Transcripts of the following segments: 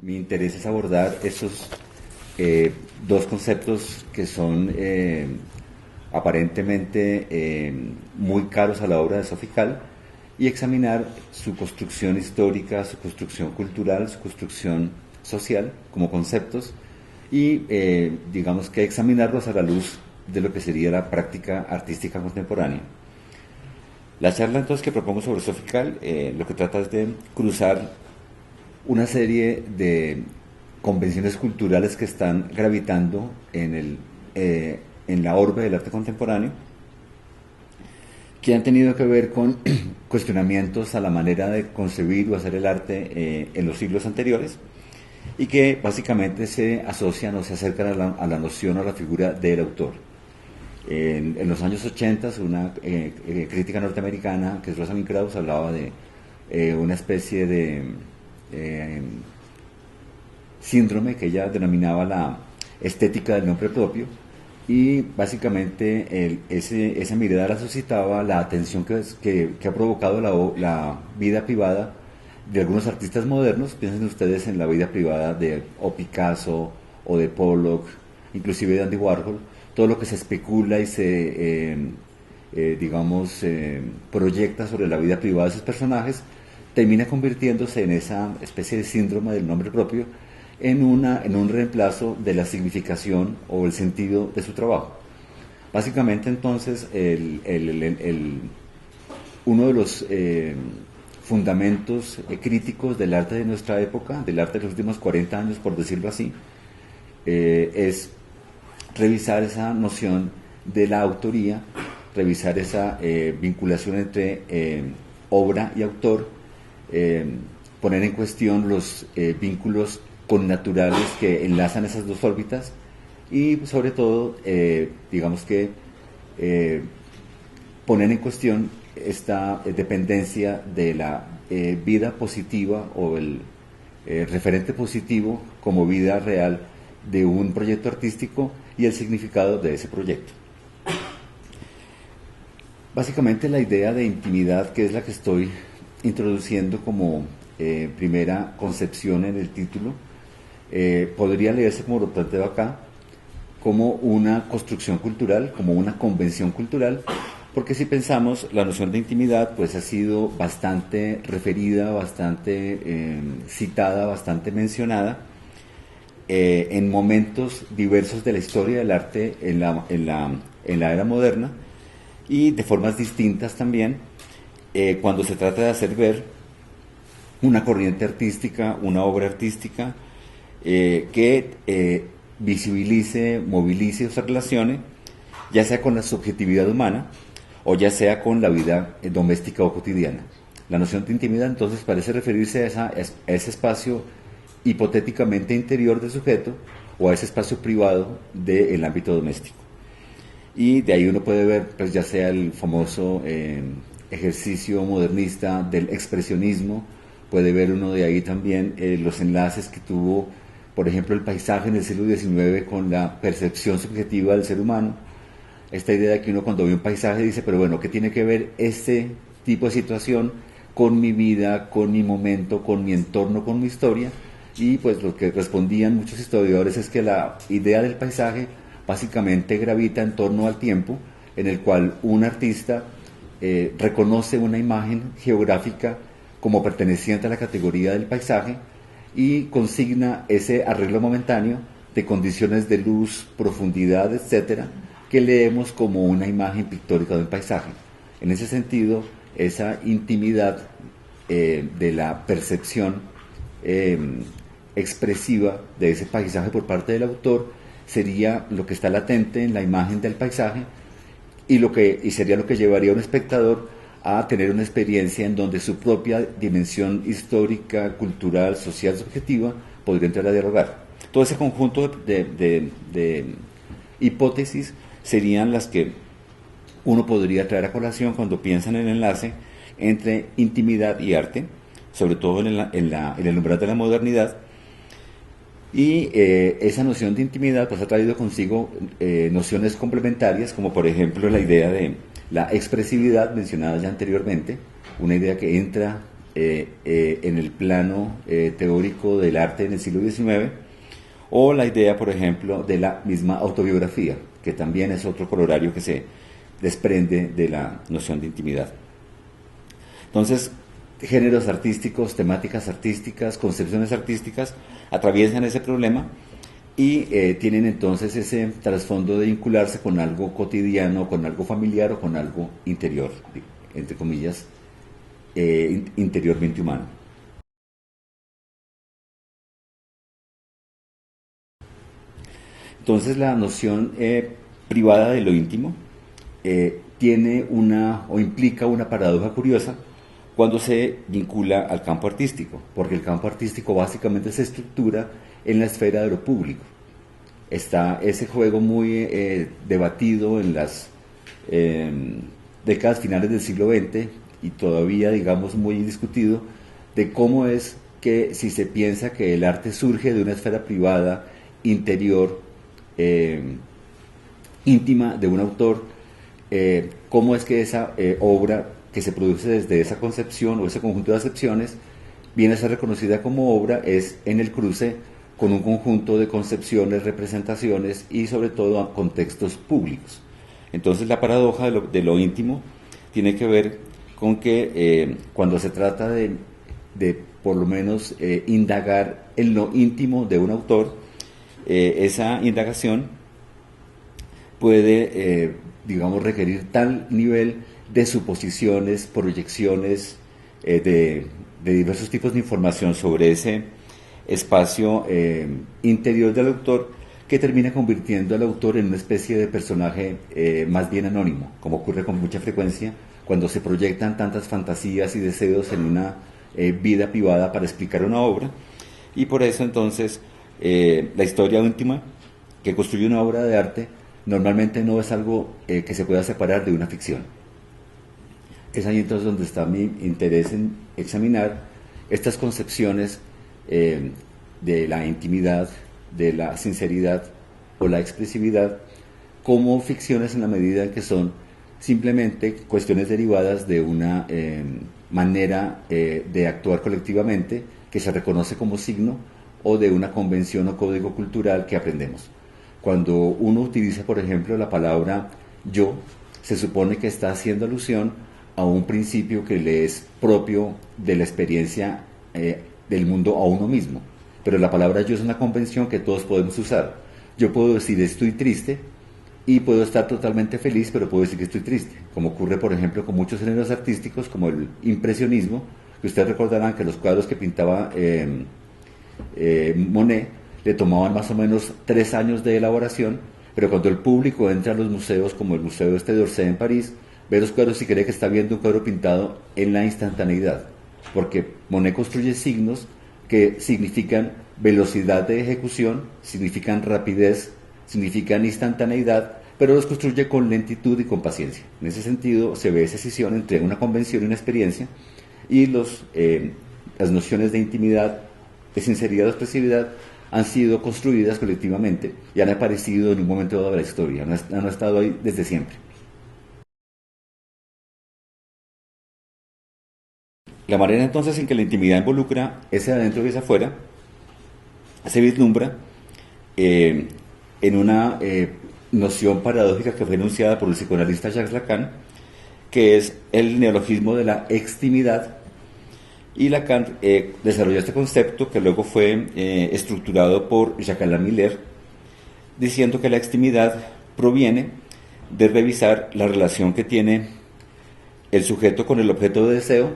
mi interés es abordar esos dos conceptos que son aparentemente muy caros a la obra de Sofical y examinar su construcción histórica, su construcción cultural, su construcción social como conceptos y digamos que examinarlos a la luz de lo que sería la práctica artística contemporánea. La charla entonces que propongo sobre Sofical lo que trata es de cruzar una serie de convenciones culturales que están gravitando en la orbe del arte contemporáneo, que han tenido que ver con cuestionamientos a la manera de concebir o hacer el arte en los siglos anteriores, y que básicamente se asocian o se acercan a la noción o a la figura del autor. En los años 80, una crítica norteamericana, que es Rosalind Krauss, hablaba de una especie de síndrome que ella denominaba la estética del nombre propio, y básicamente esa mirada la suscitaba la atención que ha provocado la vida privada de algunos artistas modernos. Piensen ustedes en la vida privada de Picasso o de Pollock, inclusive de Andy Warhol, todo lo que se especula y se proyecta sobre la vida privada de esos personajes termina convirtiéndose en esa especie de síndrome del nombre propio, en un reemplazo de la significación o el sentido de su trabajo. Básicamente entonces uno de los fundamentos críticos del arte de nuestra época, del arte de los últimos 40 años por decirlo así, es revisar esa noción de la autoría, revisar esa vinculación entre obra y autor, poner en cuestión los vínculos connaturales que enlazan esas dos órbitas y sobre todo, poner en cuestión esta dependencia de la vida positiva o el referente positivo como vida real de un proyecto artístico y el significado de ese proyecto. Básicamente la idea de intimidad, que es la que estoy introduciendo como primera concepción en el título, podría leerse, como lo planteo acá, como una construcción cultural, como una convención cultural, porque si pensamos, la noción de intimidad pues ha sido bastante referida, bastante citada, bastante mencionada en momentos diversos de la historia del arte en la era moderna, y de formas distintas también cuando se trata de hacer ver una corriente artística, una obra artística que visibilice, movilice o se relacione ya sea con la subjetividad humana o ya sea con la vida doméstica o cotidiana. La noción de intimidad entonces parece referirse a ese espacio hipotéticamente interior del sujeto o a ese espacio privado del ámbito doméstico. Y de ahí uno puede ver, pues ya sea el famoso ejercicio modernista del expresionismo, puede ver uno de ahí también los enlaces que tuvo, por ejemplo, el paisaje en el siglo XIX con la percepción subjetiva del ser humano. Esta idea de que uno cuando ve un paisaje dice, pero bueno, ¿qué tiene que ver este tipo de situación con mi vida, con mi momento, con mi entorno, con mi historia? Y pues lo que respondían muchos historiadores es que la idea del paisaje básicamente gravita en torno al tiempo en el cual un artista reconoce una imagen geográfica como perteneciente a la categoría del paisaje y consigna ese arreglo momentáneo de condiciones de luz, profundidad, etcétera, que leemos como una imagen pictórica de un paisaje. En ese sentido, esa intimidad de la percepción expresiva de ese paisaje por parte del autor sería lo que está latente en la imagen del paisaje y sería lo que llevaría a un espectador a tener una experiencia en donde su propia dimensión histórica, cultural, social, subjetiva podría entrar a dialogar. Todo ese conjunto de hipótesis serían las que uno podría traer a colación cuando piensan en el enlace entre intimidad y arte, sobre todo en el umbral de la modernidad. Y esa noción de intimidad pues ha traído consigo nociones complementarias, como por ejemplo la idea de la expresividad mencionada ya anteriormente, una idea que entra en el plano teórico del arte en el siglo XIX, o la idea, por ejemplo, de la misma autobiografía, que también es otro corolario que se desprende de la noción de intimidad. Entonces, géneros artísticos, temáticas artísticas, concepciones artísticas atraviesan ese problema y tienen entonces ese trasfondo de vincularse con algo cotidiano, con algo familiar o con algo interior, entre comillas, interiormente humano. Entonces la noción privada de lo íntimo tiene una o implica una paradoja curiosa cuando se vincula al campo artístico, porque el campo artístico básicamente se estructura en la esfera de lo público. Está ese juego muy debatido en las décadas finales del siglo XX y todavía, digamos, muy discutido, de cómo es que si se piensa que el arte surge de una esfera privada, interior, íntima de un autor, cómo es que esa obra que se produce desde esa concepción o ese conjunto de acepciones viene a ser reconocida como obra es en el cruce con un conjunto de concepciones, representaciones y sobre todo contextos públicos. Entonces la paradoja de lo íntimo tiene que ver con que cuando se trata de por lo menos indagar en lo íntimo de un autor, esa indagación puede, digamos, requerir tal nivel de suposiciones, proyecciones, de diversos tipos de información sobre ese espacio interior del autor, que termina convirtiendo al autor en una especie de personaje más bien anónimo, como ocurre con mucha frecuencia cuando se proyectan tantas fantasías y deseos en una vida privada para explicar una obra. Y por eso entonces la historia íntima que construye una obra de arte normalmente no es algo que se pueda separar de una ficción. Es ahí entonces donde está mi interés en examinar estas concepciones de la intimidad, de la sinceridad o la expresividad como ficciones en la medida en que son simplemente cuestiones derivadas de una manera de actuar colectivamente que se reconoce como signo o de una convención o código cultural que aprendemos. Cuando uno utiliza, por ejemplo, la palabra yo, se supone que está haciendo alusión a un principio que le es propio de la experiencia del mundo a uno mismo. Pero la palabra yo es una convención que todos podemos usar. Yo puedo decir estoy triste y puedo estar totalmente feliz, pero puedo decir que estoy triste, como ocurre, por ejemplo, con muchos géneros artísticos, como el impresionismo, que ustedes recordarán que los cuadros que pintaba Monet le tomaban más o menos 3 años de elaboración, pero cuando el público entra a los museos, como el Museo d'Orsay en París, ve los cuadros y cree que está viendo un cuadro pintado en la instantaneidad, porque Monet construye signos que significan velocidad de ejecución, significan rapidez, significan instantaneidad, pero los construye con lentitud y con paciencia. En ese sentido se ve esa escisión entre una convención y una experiencia, y las nociones de intimidad, de sinceridad o expresividad han sido construidas colectivamente y han aparecido en un momento dado de la historia, han estado ahí desde siempre. La manera entonces en que la intimidad involucra ese adentro y ese afuera se vislumbra en una noción paradójica que fue enunciada por el psicoanalista Jacques Lacan, que es el neologismo de la extimidad, y Lacan desarrolló este concepto que luego fue estructurado por Jacques-Alain Miller, diciendo que la extimidad proviene de revisar la relación que tiene el sujeto con el objeto de deseo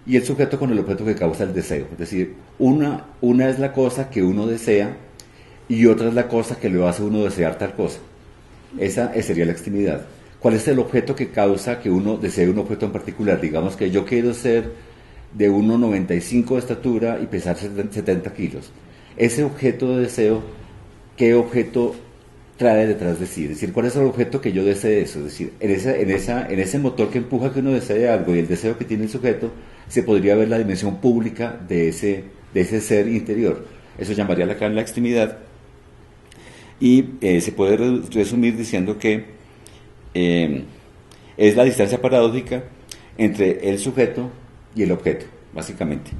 y el sujeto con el objeto que causa el deseo. Es decir, una es la cosa que uno desea y otra es la cosa que le hace a uno desear tal cosa. Esa sería la extimidad. ¿Cuál es el objeto que causa que uno desee un objeto en particular? Digamos que yo quiero ser de 1,95 de estatura y pesar 70 kilos. Ese objeto de deseo, ¿qué objeto trae detrás de sí? Es decir, ¿cuál es el objeto que yo desee eso? Es decir, en ese motor que empuja que uno desee algo y el deseo que tiene el sujeto, se podría ver la dimensión pública de ese ser interior. Eso llamaría Lacan la extimidad. Y se puede resumir diciendo que es la distancia paradójica entre el sujeto y el objeto, básicamente.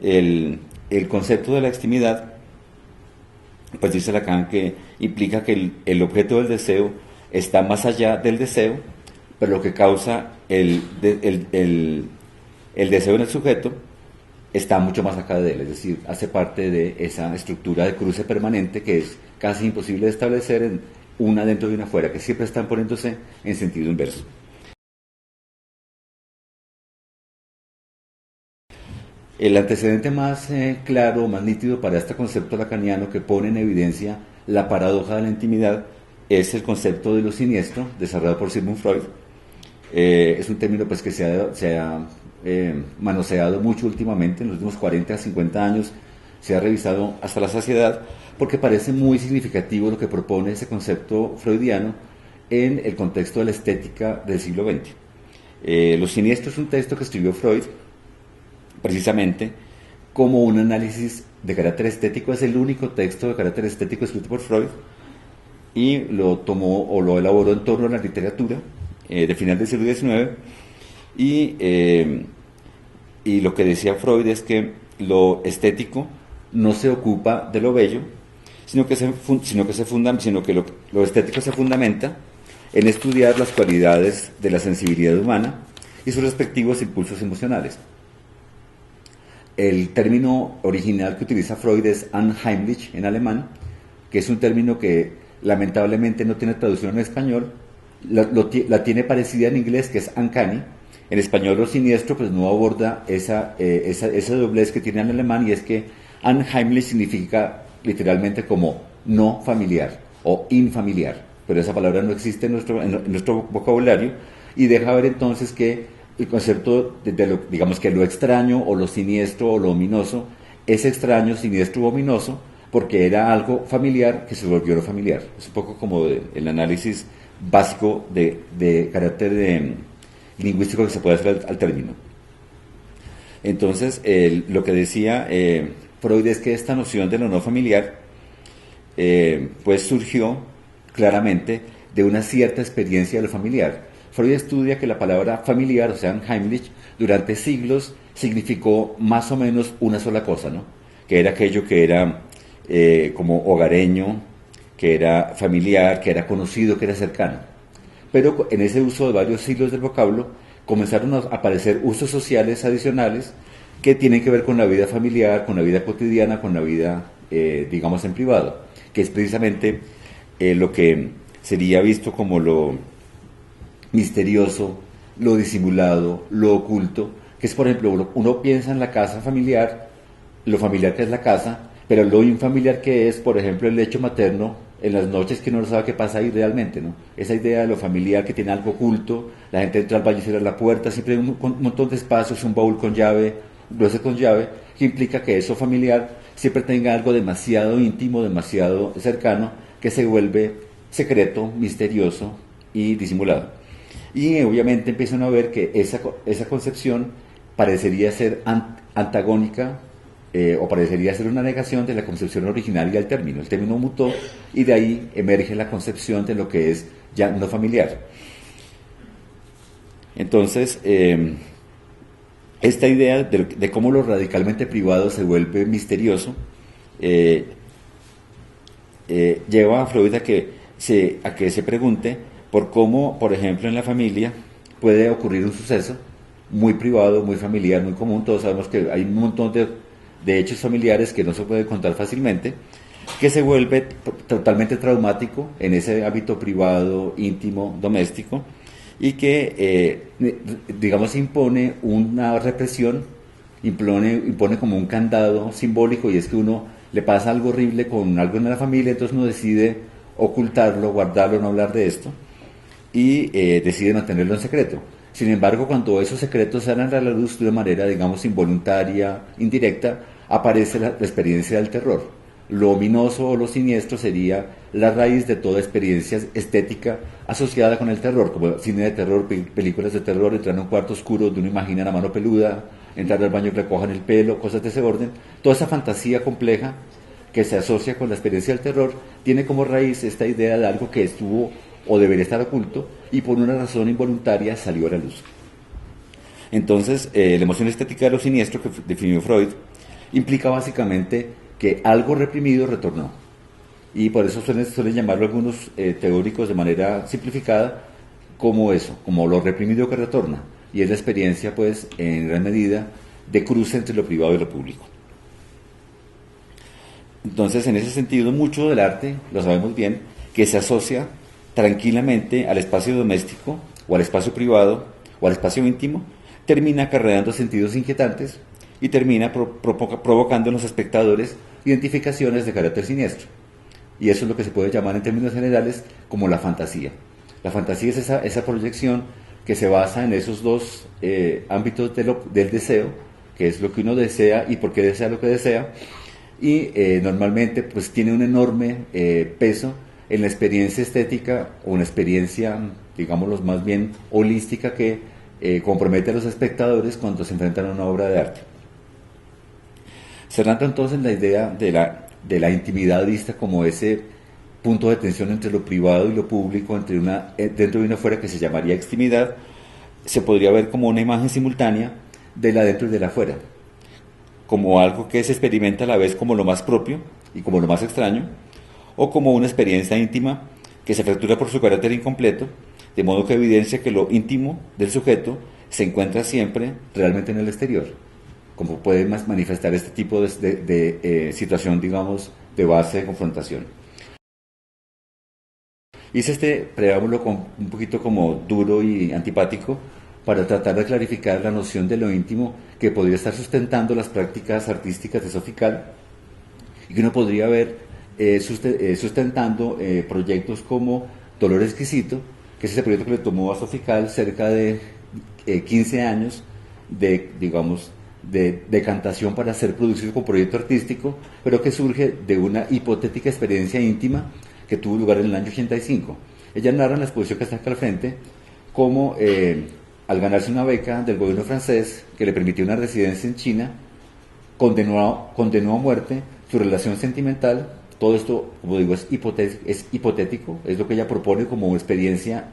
El concepto de la extimidad, pues dice Lacan que implica que el objeto del deseo está más allá del deseo, pero lo que causa el deseo en el sujeto está mucho más acá de él, es decir, hace parte de esa estructura de cruce permanente que es casi imposible de establecer en una dentro y una fuera, que siempre están poniéndose en sentido inverso. El antecedente más claro, más nítido para este concepto lacaniano que pone en evidencia la paradoja de la intimidad es el concepto de lo siniestro, desarrollado por Sigmund Freud. Es un término pues, que se ha manoseado mucho últimamente, en los últimos 40 a 50 años se ha revisado hasta la saciedad, porque parece muy significativo lo que propone ese concepto freudiano en el contexto de la estética del siglo XX. Lo siniestro es un texto que escribió Freud precisamente como un análisis de carácter estético, es el único texto de carácter estético escrito por Freud, y lo tomó o lo elaboró en torno a la literatura de final del siglo XIX, y lo que decía Freud es que lo estético no se ocupa de lo bello, sino que lo estético se fundamenta en estudiar las cualidades de la sensibilidad humana y sus respectivos impulsos emocionales. El término original que utiliza Freud es unheimlich en alemán, que es un término que lamentablemente no tiene traducción en español. La tiene parecida en inglés, que es uncanny. En español lo siniestro pues no aborda esa doblez que tiene en alemán, y es que unheimlich significa literalmente como no familiar o infamiliar, pero esa palabra no existe en nuestro vocabulario, y deja ver entonces que el concepto digamos que lo extraño o lo siniestro o lo ominoso es extraño, siniestro o ominoso porque era algo familiar que se volvió no familiar. Es un poco como el análisis básico de carácter lingüístico que se puede hacer al término. Entonces, lo que decía Freud es que esta noción de lo no familiar pues surgió claramente de una cierta experiencia de lo familiar. Freud estudia que la palabra familiar, o sea, Heimlich, durante siglos significó más o menos una sola cosa, ¿no? Que era aquello que era como hogareño, que era familiar, que era conocido, que era cercano. Pero en ese uso de varios siglos del vocablo comenzaron a aparecer usos sociales adicionales que tienen que ver con la vida familiar, con la vida cotidiana, con la vida, digamos, en privado, que es precisamente lo que sería visto como lo misterioso, lo disimulado, lo oculto, que es, por ejemplo, uno piensa en la casa familiar, lo familiar que es la casa, pero lo infamiliar que es, por ejemplo, el lecho materno en las noches, que uno no sabe qué pasa ahí realmente, ¿no? Esa idea de lo familiar que tiene algo oculto, la gente entra al baño y cierra la puerta, siempre hay un montón de espacios, un baúl con llave, un closet con llave, que implica que eso familiar siempre tenga algo demasiado íntimo, demasiado cercano, que se vuelve secreto, misterioso y disimulado. Y obviamente empiezan a ver que esa concepción parecería ser antagónica o parecería ser una negación de la concepción originaria del término. El término mutó y de ahí emerge la concepción de lo que es ya no familiar. Entonces, esta idea de cómo lo radicalmente privado se vuelve misterioso lleva a Freud a que se pregunte por cómo, por ejemplo, en la familia puede ocurrir un suceso muy privado, muy familiar, muy común. Todos sabemos que hay un montón de hechos familiares que no se pueden contar fácilmente, que se vuelve totalmente traumático en ese hábito privado, íntimo, doméstico, y que, digamos, impone una represión, impone como un candado simbólico, y es que uno le pasa algo horrible con algo en la familia, entonces uno decide ocultarlo, guardarlo, no hablar de esto, y decide mantenerlo en secreto. Sin embargo, cuando esos secretos salen a la luz de una manera, digamos, involuntaria, indirecta, aparece la experiencia del terror. Lo ominoso o lo siniestro sería la raíz de toda experiencia estética asociada con el terror, como cine de terror, películas de terror, entrar en un cuarto oscuro donde uno imagina la mano peluda, entrar al baño que le cojan el pelo, cosas de ese orden. Toda esa fantasía compleja que se asocia con la experiencia del terror tiene como raíz esta idea de algo que estuvo o debería estar oculto y por una razón involuntaria salió a la luz. Entonces, la emoción estética de lo siniestro que definió Freud implica básicamente que algo reprimido retornó. Y por eso suelen llamarlo algunos teóricos de manera simplificada como eso, como lo reprimido que retorna. Y es la experiencia, pues, en gran medida, de cruce entre lo privado y lo público. Entonces, en ese sentido, mucho del arte, lo sabemos bien, que se asocia tranquilamente al espacio doméstico, o al espacio privado, o al espacio íntimo, termina acarreando sentidos inquietantes y termina provocando en los espectadores identificaciones de carácter siniestro. Y eso es lo que se puede llamar en términos generales como la fantasía. La fantasía es esa proyección que se basa en esos dos ámbitos del deseo, que es lo que uno desea y por qué desea lo que desea, y normalmente pues tiene un enorme peso en la experiencia estética o una experiencia, digámoslo más bien holística, que compromete a los espectadores cuando se enfrentan a una obra de arte. Cerrando entonces la idea de la intimidad vista como ese punto de tensión entre lo privado y lo público, dentro de una fuera que se llamaría extimidad, se podría ver como una imagen simultánea del adentro y del afuera, como algo que se experimenta a la vez como lo más propio y como lo más extraño, o como una experiencia íntima que se fractura por su carácter incompleto, de modo que evidencia que lo íntimo del sujeto se encuentra siempre realmente en el exterior, como puede manifestar este tipo de situación, digamos, de base de confrontación. Hice este preámbulo un poquito como duro y antipático para tratar de clarificar la noción de lo íntimo que podría estar sustentando las prácticas artísticas de Sofical y que uno podría ver sustentando proyectos como Dolor Exquisito, que es ese proyecto que le tomó a Sofical cerca de 15 años de, digamos, de decantación para ser producido como proyecto artístico, pero que surge de una hipotética experiencia íntima que tuvo lugar en el año 85. Ella narra en la exposición que está acá al frente cómo al ganarse una beca del gobierno francés que le permitió una residencia en China, condenó a muerte su relación sentimental. Todo esto, como digo, es hipotético, es lo que ella propone como experiencia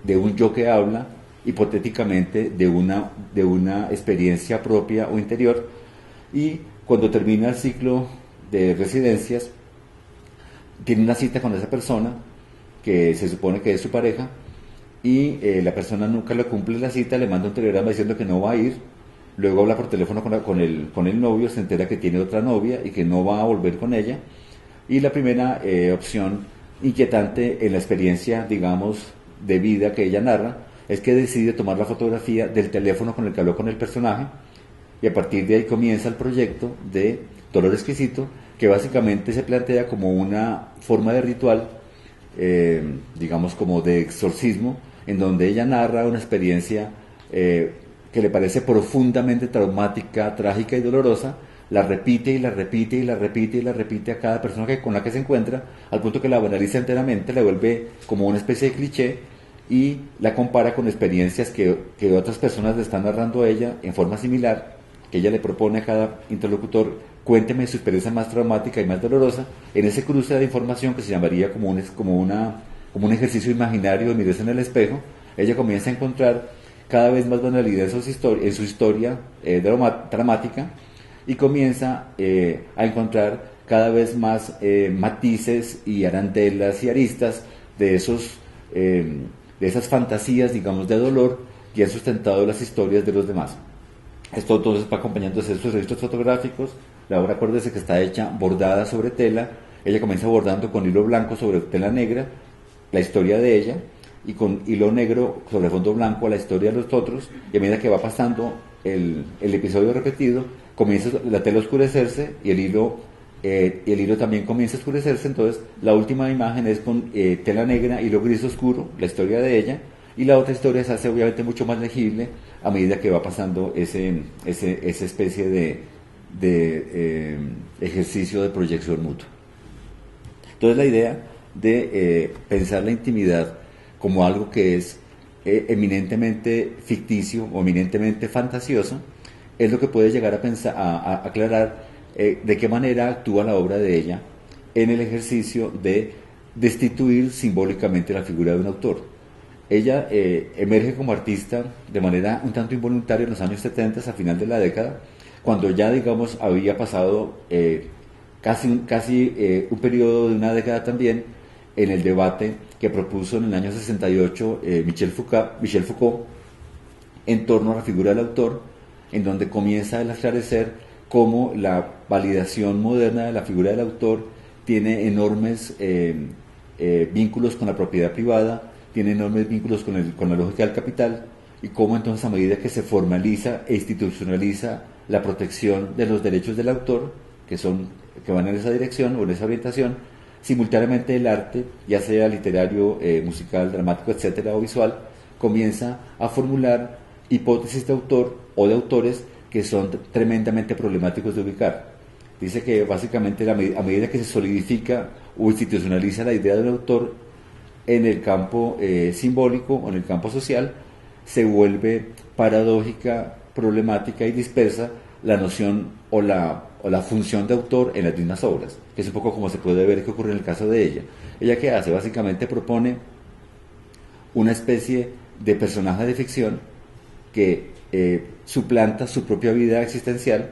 de un yo que habla, hipotéticamente de una experiencia propia o interior, y cuando termina el ciclo de residencias, tiene una cita con esa persona, que se supone que es su pareja, y la persona nunca le cumple la cita, le manda un telegrama diciendo que no va a ir, luego habla por teléfono con el novio, se entera que tiene otra novia y que no va a volver con ella, y la primera opción inquietante en la experiencia, digamos, de vida que ella narra, es que decide tomar la fotografía del teléfono con el que habló con el personaje, y a partir de ahí comienza el proyecto de Dolor Exquisito, que básicamente se plantea como una forma de ritual, digamos como de exorcismo, en donde ella narra una experiencia que le parece profundamente traumática, trágica y dolorosa, la repite y la repite y la repite y la repite a cada persona con la que se encuentra, al punto que la banaliza enteramente, la vuelve como una especie de cliché y la compara con experiencias que otras personas le están narrando a ella en forma similar, que ella le propone a cada interlocutor: cuénteme su experiencia más traumática y más dolorosa. En ese cruce de información, que se llamaría como un ejercicio imaginario de mirarse en el espejo, ella comienza a encontrar cada vez más banalidad en su historia dramática, y comienza a encontrar cada vez más matices y arandelas y aristas de esas fantasías, digamos, de dolor que han sustentado las historias de los demás. Esto entonces va acompañándose de estos registros fotográficos. La obra, acuérdese que está hecha bordada sobre tela. Ella comienza bordando con hilo blanco sobre tela negra la historia de ella, y con hilo negro sobre fondo blanco la historia de los otros, y a medida que va pasando el episodio repetido, comienza la tela a oscurecerse y el hilo también comienza a oscurecerse. Entonces la última imagen es con tela negra, hilo gris oscuro, la historia de ella, y la otra historia se hace obviamente mucho más legible a medida que va pasando esa especie de ejercicio de proyección mutua. Entonces la idea de pensar la intimidad como algo que es eminentemente ficticio o eminentemente fantasioso es lo que puede llegar a aclarar de qué manera actúa la obra de ella en el ejercicio de destituir simbólicamente la figura de un autor. Ella emerge como artista de manera un tanto involuntaria en los años 70, a final de la década, cuando ya, digamos, había pasado casi un periodo de una década también en el debate que propuso en el año 68 Michel Foucault en torno a la figura del autor, en donde comienza a esclarecer cómo la validación moderna de la figura del autor tiene enormes vínculos con la propiedad privada, tiene enormes vínculos con la lógica del capital, y cómo entonces, a medida que se formaliza e institucionaliza la protección de los derechos del autor, que van en esa dirección o en esa orientación, simultáneamente el arte, ya sea literario, musical, dramático, etcétera, o visual, comienza a formular hipótesis de autor o de autores que son tremendamente problemáticos de ubicar. Dice que básicamente a medida que se solidifica o institucionaliza la idea del autor en el campo simbólico o en el campo social, se vuelve paradójica, problemática y dispersa la noción o la función de autor en las mismas obras, que es un poco como se puede ver que ocurre en el caso de ella. ¿Ella qué hace? Básicamente propone una especie de personaje de ficción que suplanta su propia vida existencial,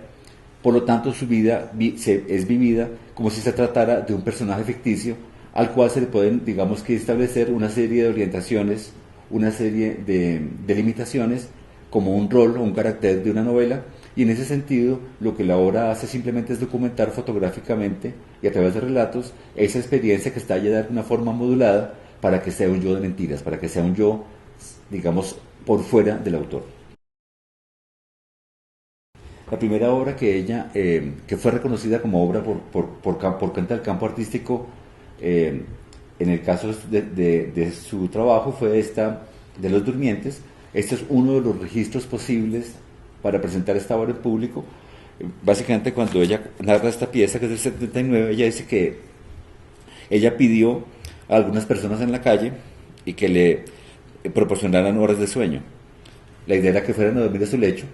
por lo tanto su vida es vivida como si se tratara de un personaje ficticio al cual se le pueden, digamos, que establecer una serie de orientaciones, una serie de limitaciones, como un rol o un carácter de una novela, y en ese sentido lo que la obra hace simplemente es documentar fotográficamente y a través de relatos esa experiencia que está ya de alguna forma modulada para que sea un yo de mentiras, para que sea un yo, digamos, por fuera del autor. La primera obra que ella, que fue reconocida como obra por cuenta del campo artístico, en el caso de su trabajo, fue esta de Los Durmientes. Este es uno de los registros posibles para presentar esta obra en público. Básicamente, cuando ella narra esta pieza, que es del 79, ella dice que ella pidió a algunas personas en la calle y que le proporcionaran horas de sueño. La idea era que fueran a dormir a su lecho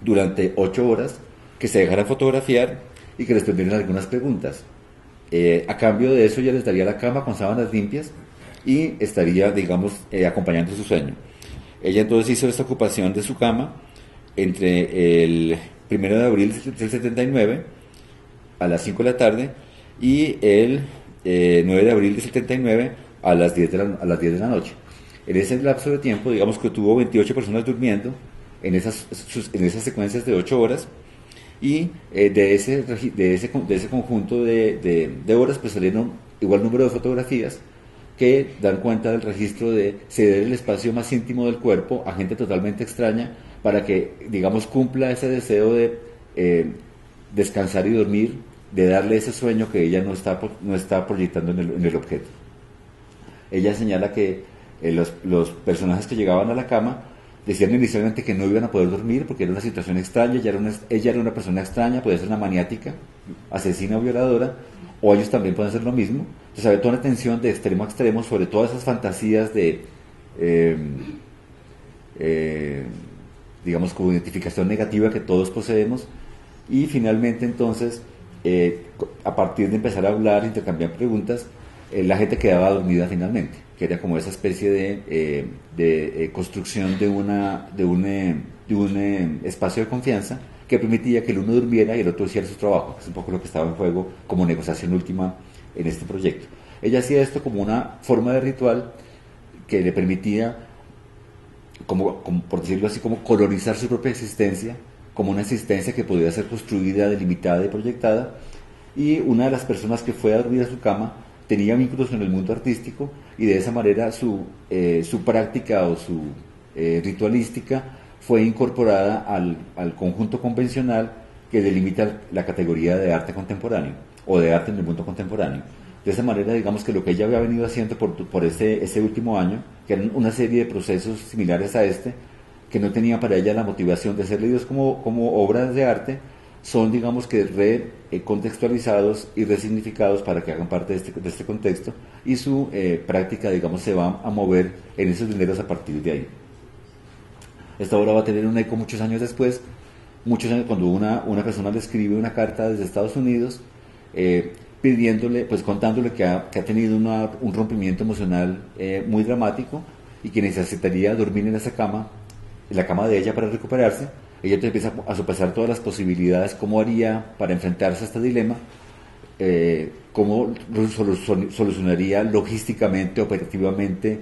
durante 8 horas, que se dejaran fotografiar y que respondieran algunas preguntas. A cambio de eso, ella les daría la cama con sábanas limpias y estaría, digamos, acompañando su sueño. Ella entonces hizo esta ocupación de su cama entre el 1 de abril del 79 a las 5 de la tarde y el 9 de abril del 79 a las 10 de la noche. En ese lapso de tiempo, digamos que tuvo 28 personas durmiendo en esas secuencias de 8 horas, y de ese conjunto de horas pues salieron igual número de fotografías que dan cuenta del registro de ceder el espacio más íntimo del cuerpo a gente totalmente extraña para que, digamos, cumpla ese deseo de descansar y dormir, de darle ese sueño que ella no está proyectando en el objeto. Ella señala que los personajes que llegaban a la cama decían inicialmente que no iban a poder dormir porque era una situación extraña, ella era una persona extraña, puede ser una maniática, asesina o violadora, o ellos también pueden hacer lo mismo. Entonces había toda una tensión de extremo a extremo sobre todas esas fantasías de, digamos, como identificación negativa que todos poseemos, y finalmente entonces, a partir de empezar a hablar, intercambiar preguntas, la gente quedaba dormida finalmente, que era como esa especie de construcción de un espacio de confianza que permitía que el uno durmiera y el otro hiciera su trabajo, que es un poco lo que estaba en juego como negociación última en este proyecto. Ella hacía esto como una forma de ritual que le permitía, como por decirlo así, como colonizar su propia existencia, como una existencia que podía ser construida, delimitada y proyectada, y una de las personas que fue a dormir a su cama tenía vínculos en el mundo artístico, y de esa manera su práctica o su ritualística fue incorporada al conjunto convencional que delimita la categoría de arte contemporáneo o de arte en el mundo contemporáneo. De esa manera, digamos que lo que ella había venido haciendo por ese último año, que eran una serie de procesos similares a este, que no tenía para ella la motivación de ser leídos como obras de arte, son, digamos, que recontextualizados y resignificados para que hagan parte de este contexto, y su práctica, digamos, se va a mover en esos dineros a partir de ahí. Esta obra va a tener un eco muchos años después, cuando una persona le escribe una carta desde Estados Unidos, pidiéndole, pues contándole que ha tenido un rompimiento emocional muy dramático, y que necesitaría dormir en esa cama, en la cama de ella para recuperarse. Ella te empieza a sopesar todas las posibilidades, cómo haría para enfrentarse a este dilema, cómo solucionaría logísticamente, operativamente,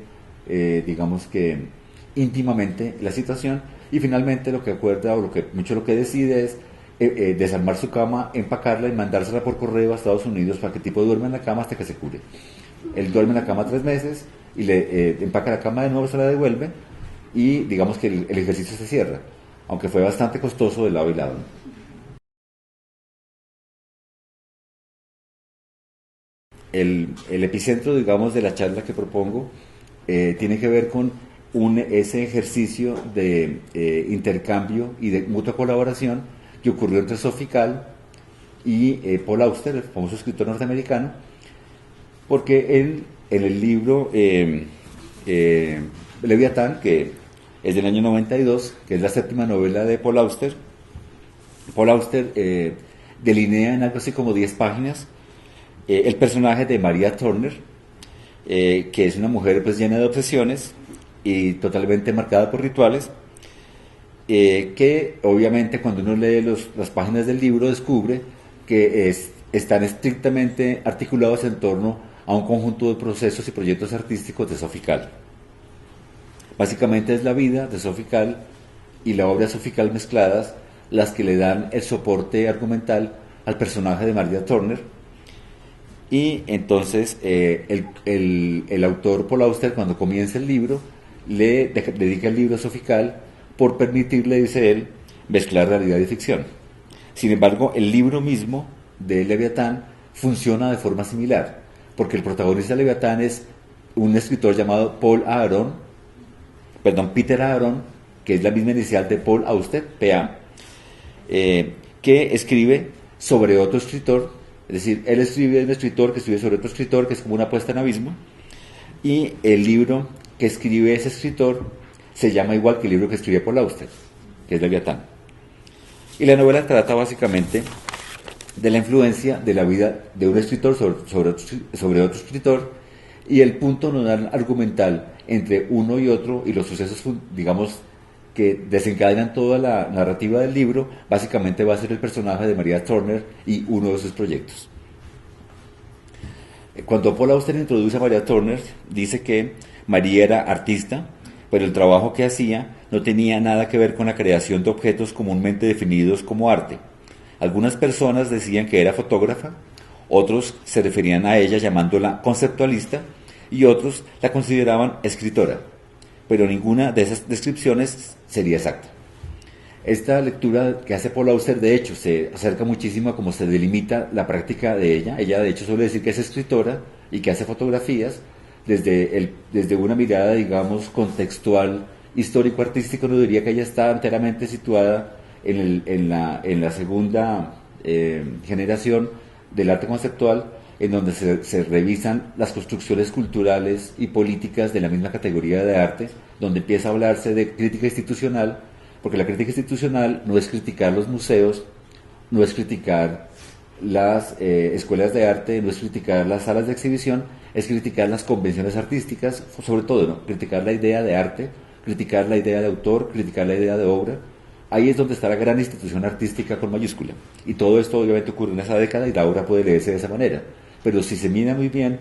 digamos que íntimamente la situación, y finalmente lo que acuerda o lo que decide es desarmar su cama, empacarla y mandársela por correo a Estados Unidos para que el tipo duerma en la cama hasta que se cure. Él duerme en la cama 3 meses y le empaca la cama de nuevo, se la devuelve y digamos que el ejercicio se cierra, aunque fue bastante costoso de lado y lado. El epicentro, digamos, de la charla que propongo tiene que ver con ese ejercicio de intercambio y de mutua colaboración que ocurrió entre Sofical y Paul Auster, el famoso escritor norteamericano, porque él, en el libro Leviatán, que es del año 92, que es la séptima novela de Paul Auster, delinea en algo así como 10 páginas el personaje de María Turner, que es una mujer pues llena de obsesiones y totalmente marcada por rituales, que obviamente cuando uno lee las páginas del libro descubre que están estrictamente articulados en torno a un conjunto de procesos y proyectos artísticos de Sofical. Básicamente es la vida de Sofical y la obra Sofical mezcladas las que le dan el soporte argumental al personaje de María Turner. Y entonces el autor Paul Auster, cuando comienza el libro, le dedica el libro a Sofical por permitirle, dice él, mezclar realidad y ficción. Sin embargo, el libro mismo de Leviatán funciona de forma similar, porque el protagonista de Leviatán es un escritor llamado Peter Aaron, que es la misma inicial de Paul Auster, PA, que escribe sobre otro escritor. Es decir, él escribe de un escritor que escribe sobre otro escritor, que es como una puesta en abismo, y el libro que escribe ese escritor se llama igual que el libro que escribe Paul Auster, que es Leviatán. Y la novela trata básicamente de la influencia de la vida de un escritor sobre otro escritor, y el punto nodal argumental entre uno y otro y los sucesos, digamos, que desencadenan toda la narrativa del libro, básicamente va a ser el personaje de María Turner y uno de sus proyectos. Cuando Paul Auster introduce a María Turner, dice que María era artista, pero el trabajo que hacía no tenía nada que ver con la creación de objetos comúnmente definidos como arte. Algunas personas decían que era fotógrafa, otros se referían a ella llamándola conceptualista y otros la consideraban escritora, pero ninguna de esas descripciones sería exacta. Esta lectura que hace Paul Auster, de hecho, se acerca muchísimo a cómo se delimita la práctica de ella. Ella, de hecho, suele decir que es escritora y que hace fotografías desde una mirada, digamos, contextual, histórico-artística. Uno diría que ella está enteramente situada en la segunda generación del arte conceptual, en donde se revisan las construcciones culturales y políticas de la misma categoría de arte, donde empieza a hablarse de crítica institucional, porque la crítica institucional no es criticar los museos, no es criticar las escuelas de arte, no es criticar las salas de exhibición, es criticar las convenciones artísticas, sobre todo, ¿no? Criticar la idea de arte, criticar la idea de autor, criticar la idea de obra. Ahí es donde está la gran institución artística con mayúscula. Y todo esto obviamente ocurre en esa década y la obra puede leerse de esa manera. Pero si se mira muy bien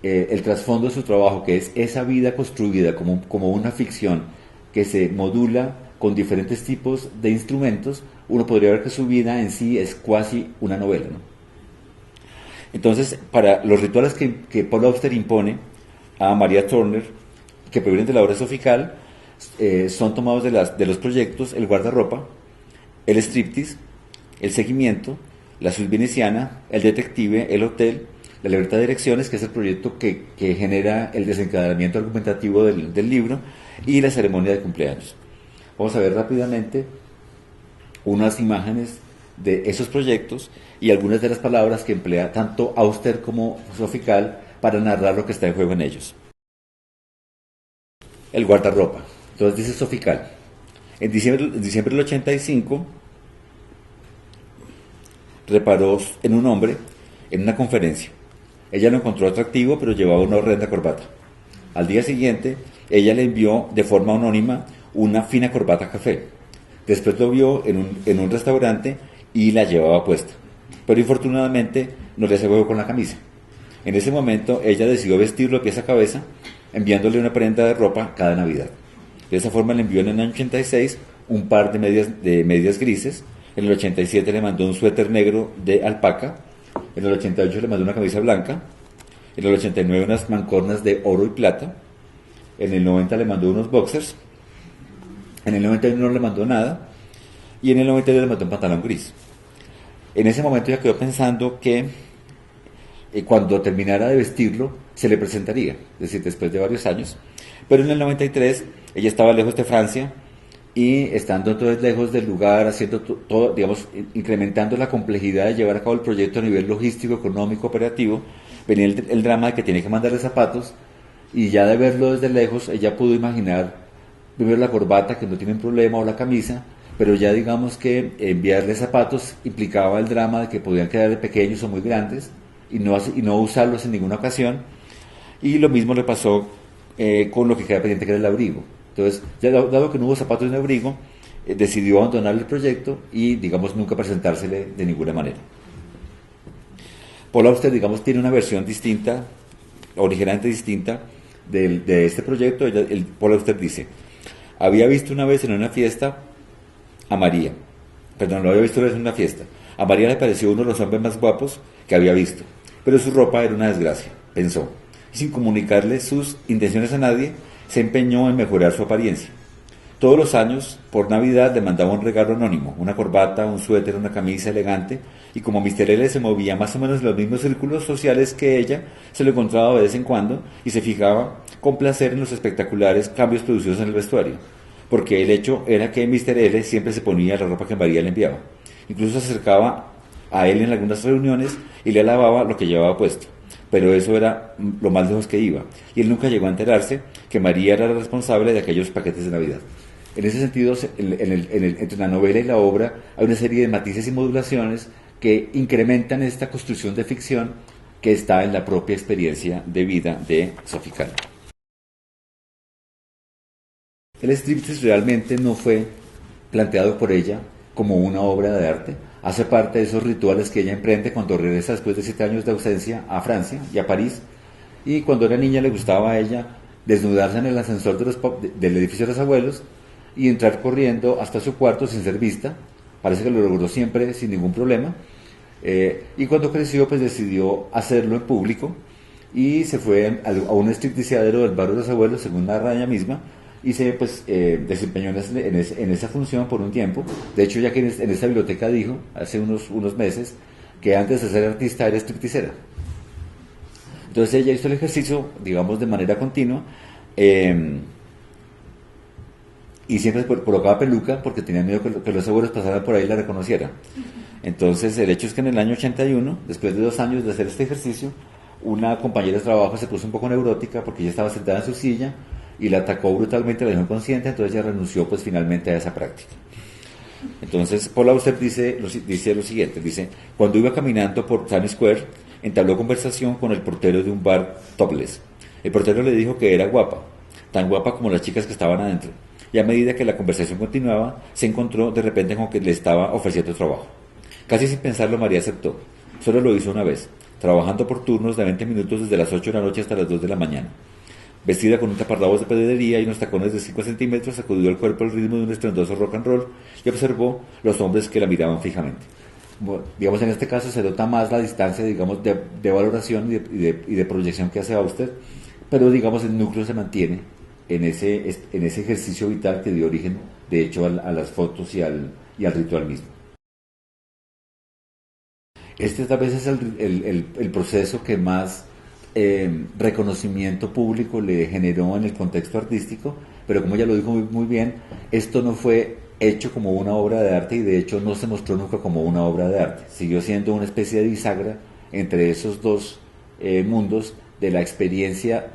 el trasfondo de su trabajo, que es esa vida construida como una ficción que se modula con diferentes tipos de instrumentos, uno podría ver que su vida en sí es casi una novela, ¿no? Entonces, para los rituales que Paul Auster impone a María Turner, que provienen de la obra Sofical, son tomados de los proyectos el guardarropa, el striptease, el seguimiento, la suite veneciana, el detective, el hotel, la libertad de direcciones, que es el proyecto que genera el desencadenamiento argumentativo del libro, y la ceremonia de cumpleaños. Vamos a ver rápidamente unas imágenes de esos proyectos y algunas de las palabras que emplea tanto Auster como Sofical para narrar lo que está en juego en ellos. El guardarropa. Entonces dice Sofical: en diciembre del 85 reparó en un hombre en una conferencia. Ella lo encontró atractivo, pero llevaba una horrenda corbata. Al día siguiente ella le envió de forma anónima una fina corbata café. Después lo vio en un restaurante y la llevaba puesta. Pero infortunadamente no le hacía huevo con la camisa. En ese momento ella decidió vestirlo de pies a cabeza, enviándole una prenda de ropa cada Navidad. De esa forma le envió en el año 86 un par de medias grises. En el 87 le mandó un suéter negro de alpaca. En el 88 le mandó una camisa blanca. En el 89 unas mancornas de oro y plata. En el 90 le mandó unos boxers. En el 91 no le mandó nada. Y en el 92 le mandó un pantalón gris. En ese momento ella quedó pensando que cuando terminara de vestirlo se le presentaría, es decir, después de varios años. Pero en el 93 ella estaba lejos de Francia y estando entonces lejos del lugar, haciendo todo, digamos, incrementando la complejidad de llevar a cabo el proyecto a nivel logístico, económico, operativo, venía el drama de que tiene que mandarle zapatos, y ya de verlo desde lejos ella pudo imaginar primero la corbata, que no tiene problema, o la camisa, pero ya digamos que enviarle zapatos implicaba el drama de que podían quedar pequeños o muy grandes y no usarlos en ninguna ocasión. Y lo mismo le pasó con lo que queda pendiente, que era el abrigo. Entonces, ya dado que no hubo zapatos en abrigo, decidió abandonar el proyecto y, digamos, nunca presentársele de ninguna manera. Paul Auster, digamos, tiene una versión distinta, originalmente distinta, de este proyecto. Paul Auster dice: había visto una vez en una fiesta a María, perdón, lo había visto una vez en una fiesta. A María le pareció uno de los hombres más guapos que había visto, pero su ropa era una desgracia, pensó. Y sin comunicarle sus intenciones a nadie, se empeñó en mejorar su apariencia. Todos los años, por Navidad, le mandaba un regalo anónimo, una corbata, un suéter, una camisa elegante, y como Mr. L se movía más o menos en los mismos círculos sociales que ella, se lo encontraba de vez en cuando y se fijaba con placer en los espectaculares cambios producidos en el vestuario, porque el hecho era que Mr. L siempre se ponía la ropa que María le enviaba. Incluso se acercaba a él en algunas reuniones y le alababa lo que llevaba puesto. Pero eso era lo más lejos que iba, y él nunca llegó a enterarse que María era la responsable de aquellos paquetes de Navidad. En ese sentido, entre la novela y la obra hay una serie de matices y modulaciones que incrementan esta construcción de ficción que está en la propia experiencia de vida de Sophie Calle. El striptease realmente no fue planteado por ella como una obra de arte. Hace parte de esos rituales que ella emprende cuando regresa después de 7 años de ausencia a Francia y a París. Y cuando era niña le gustaba a ella desnudarse en el ascensor del edificio de los abuelos y entrar corriendo hasta su cuarto sin ser vista. Parece que lo logró siempre sin ningún problema. Y cuando creció, pues decidió hacerlo en público y se fue a un stripteaseadero del barrio de los abuelos, según narra ella misma, y se desempeñó en esa función por un tiempo. De hecho, ya que en esta biblioteca dijo hace unos meses que antes de ser artista era stripteasera. Entonces ella hizo el ejercicio, digamos, de manera continua, y siempre colocaba peluca porque tenía miedo que los abuelos pasaran por ahí y la reconocieran. Entonces el hecho es que en el año 81, después de 2 años de hacer este ejercicio, una compañera de trabajo se puso un poco neurótica porque ella estaba sentada en su silla y la atacó brutalmente, la dejó inconsciente. Entonces ella renunció pues finalmente a esa práctica. Entonces Paul Auster dice lo siguiente, dice: cuando iba caminando por Times Square, entabló conversación con el portero de un bar topless. El portero le dijo que era guapa, tan guapa como las chicas que estaban adentro, y a medida que la conversación continuaba, se encontró de repente con que le estaba ofreciendo trabajo. Casi sin pensarlo, María aceptó. Solo lo hizo una vez, trabajando por turnos de 20 minutos desde las 8 de la noche hasta las 2 de la mañana. Vestida con un taparrabos de pedrería y unos tacones de 5 centímetros, sacudió el cuerpo al ritmo de un estruendoso rock and roll y observó los hombres que la miraban fijamente. Bueno, digamos, en este caso se nota más la distancia, digamos, de valoración y de proyección que hace Auster, pero digamos el núcleo se mantiene en ese ejercicio vital que dio origen, de hecho, a las fotos y al ritual mismo. Este tal vez es el proceso que más reconocimiento público le generó en el contexto artístico, pero como ella lo dijo muy bien, esto no fue hecho como una obra de arte y de hecho no se mostró nunca como una obra de arte. Siguió siendo una especie de bisagra entre esos dos mundos, de la experiencia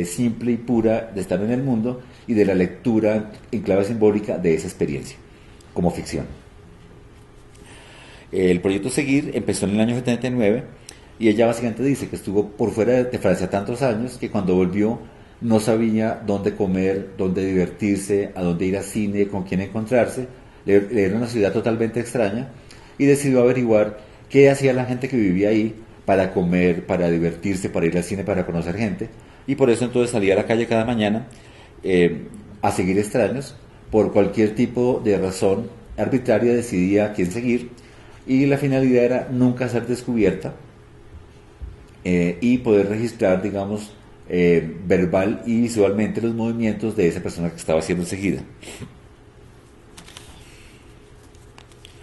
simple y pura de estar en el mundo y de la lectura en clave simbólica de esa experiencia como ficción. El proyecto Seguir empezó en el año 79 y ella básicamente dice que estuvo por fuera de Francia tantos años que cuando volvió no sabía dónde comer, dónde divertirse, a dónde ir al cine, con quién encontrarse. Le era una ciudad totalmente extraña y decidió averiguar qué hacía la gente que vivía ahí para comer, para divertirse, para ir al cine, para conocer gente. Y por eso entonces salía a la calle cada mañana a seguir extraños. Por cualquier tipo de razón arbitraria decidía a quién seguir y la finalidad era nunca ser descubierta y poder registrar, digamos, verbal y visualmente los movimientos de esa persona que estaba siendo seguida.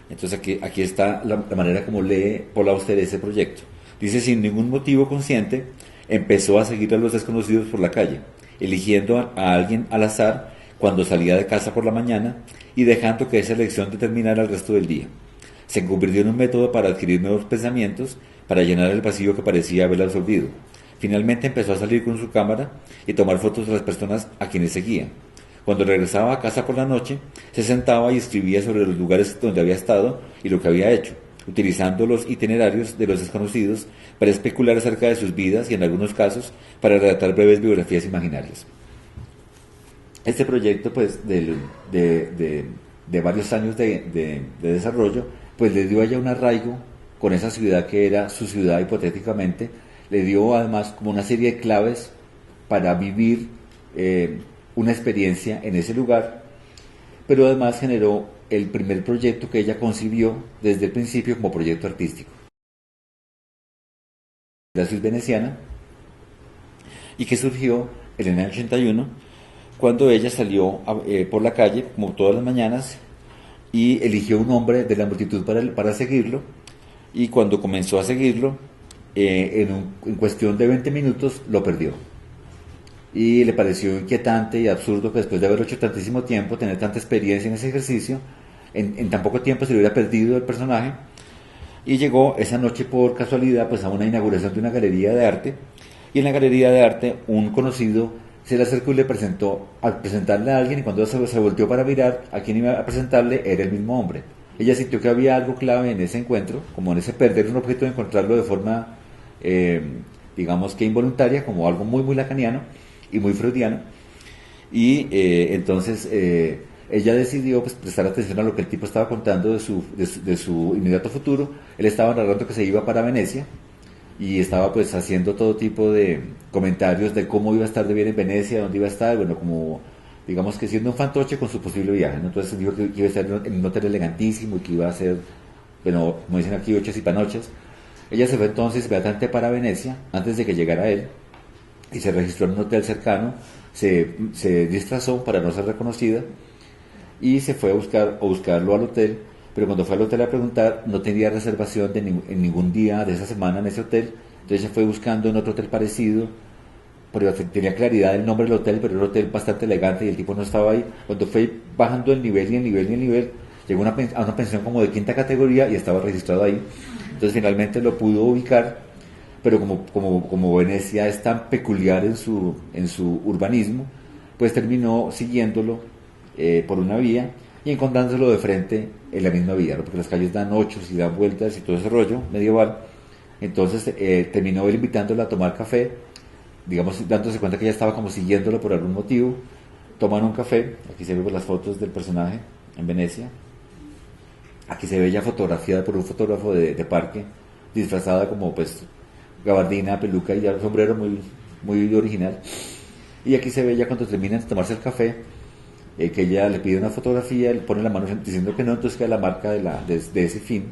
Entonces aquí está la manera como lee Paul Auster ese proyecto. Dice, sin ningún motivo consciente, empezó a seguir a los desconocidos por la calle, eligiendo a alguien al azar cuando salía de casa por la mañana y dejando que esa elección determinara el resto del día. Se convirtió en un método para adquirir nuevos pensamientos, para llenar el vacío que parecía haber absorbido. Finalmente empezó a salir con su cámara y tomar fotos de las personas a quienes seguía. Cuando regresaba a casa por la noche, se sentaba y escribía sobre los lugares donde había estado y lo que había hecho, utilizando los itinerarios de los desconocidos para especular acerca de sus vidas y en algunos casos para redactar breves biografías imaginarias. Este proyecto, pues, de varios años de desarrollo, pues le dio a ella un arraigo con esa ciudad que era su ciudad hipotéticamente, le dio además como una serie de claves para vivir una experiencia en ese lugar, pero además generó el primer proyecto que ella concibió desde el principio como proyecto artístico. La ciudad veneciana y que surgió en el año 81 cuando ella salió por la calle como todas las mañanas y eligió un hombre de la multitud para seguirlo y cuando comenzó a seguirlo en cuestión de 20 minutos lo perdió y le pareció inquietante y absurdo que después de haberlo hecho tantísimo tiempo, tener tanta experiencia en ese ejercicio, en tan poco tiempo se le hubiera perdido el personaje y llegó esa noche por casualidad pues a una inauguración de una galería de arte y en la galería de arte un conocido se le acercó y le presentó al presentarle a alguien y cuando se volteó para mirar a quien iba a presentarle era el mismo hombre. Ella sintió que había algo clave en ese encuentro, como en ese perder un objeto de encontrarlo de forma digamos que involuntaria, como algo muy muy lacaniano y muy freudiano y entonces ella decidió pues, prestar atención a lo que el tipo estaba contando de su inmediato futuro. Él estaba narrando que se iba para Venecia y estaba pues haciendo todo tipo de comentarios de cómo iba a estar de bien en Venecia, dónde iba a estar, bueno, como digamos que siendo un fantoche con su posible viaje, ¿no? Entonces dijo que iba a estar en un hotel elegantísimo y que iba a ser, bueno, como dicen aquí, ochas y panochas. Ella se fue entonces inmediatamente para Venecia antes de que llegara él y se registró en un hotel cercano, se disfrazó para no ser reconocida y se fue a buscarlo al hotel, pero cuando fue al hotel a preguntar no tenía reservación en ningún día de esa semana en ese hotel, entonces se fue buscando en otro hotel parecido, pero tenía claridad del nombre del hotel, pero era un hotel bastante elegante y el tipo no estaba ahí. Cuando fue bajando el nivel y el nivel y el nivel, llegó a una pensión como de quinta categoría y estaba registrado ahí, entonces finalmente lo pudo ubicar, pero como Venecia es tan peculiar en su urbanismo, pues terminó siguiéndolo por una vía y encontrándolo de frente en la misma vía, ¿no? Porque las calles dan ochos y dan vueltas y todo ese rollo medieval. Entonces terminó él invitándola a tomar café, digamos dándose cuenta que ella estaba como siguiéndolo por algún motivo. Toman un café, aquí se ven las fotos del personaje en Venecia, aquí se ve ella fotografiada por un fotógrafo de parque, disfrazada como pues gabardina, peluca y ya sombrero muy, muy original. Y aquí se ve ya cuando terminan de tomarse el café, que ella le pide una fotografía, él pone la mano diciendo que no, entonces queda la marca de ese fin,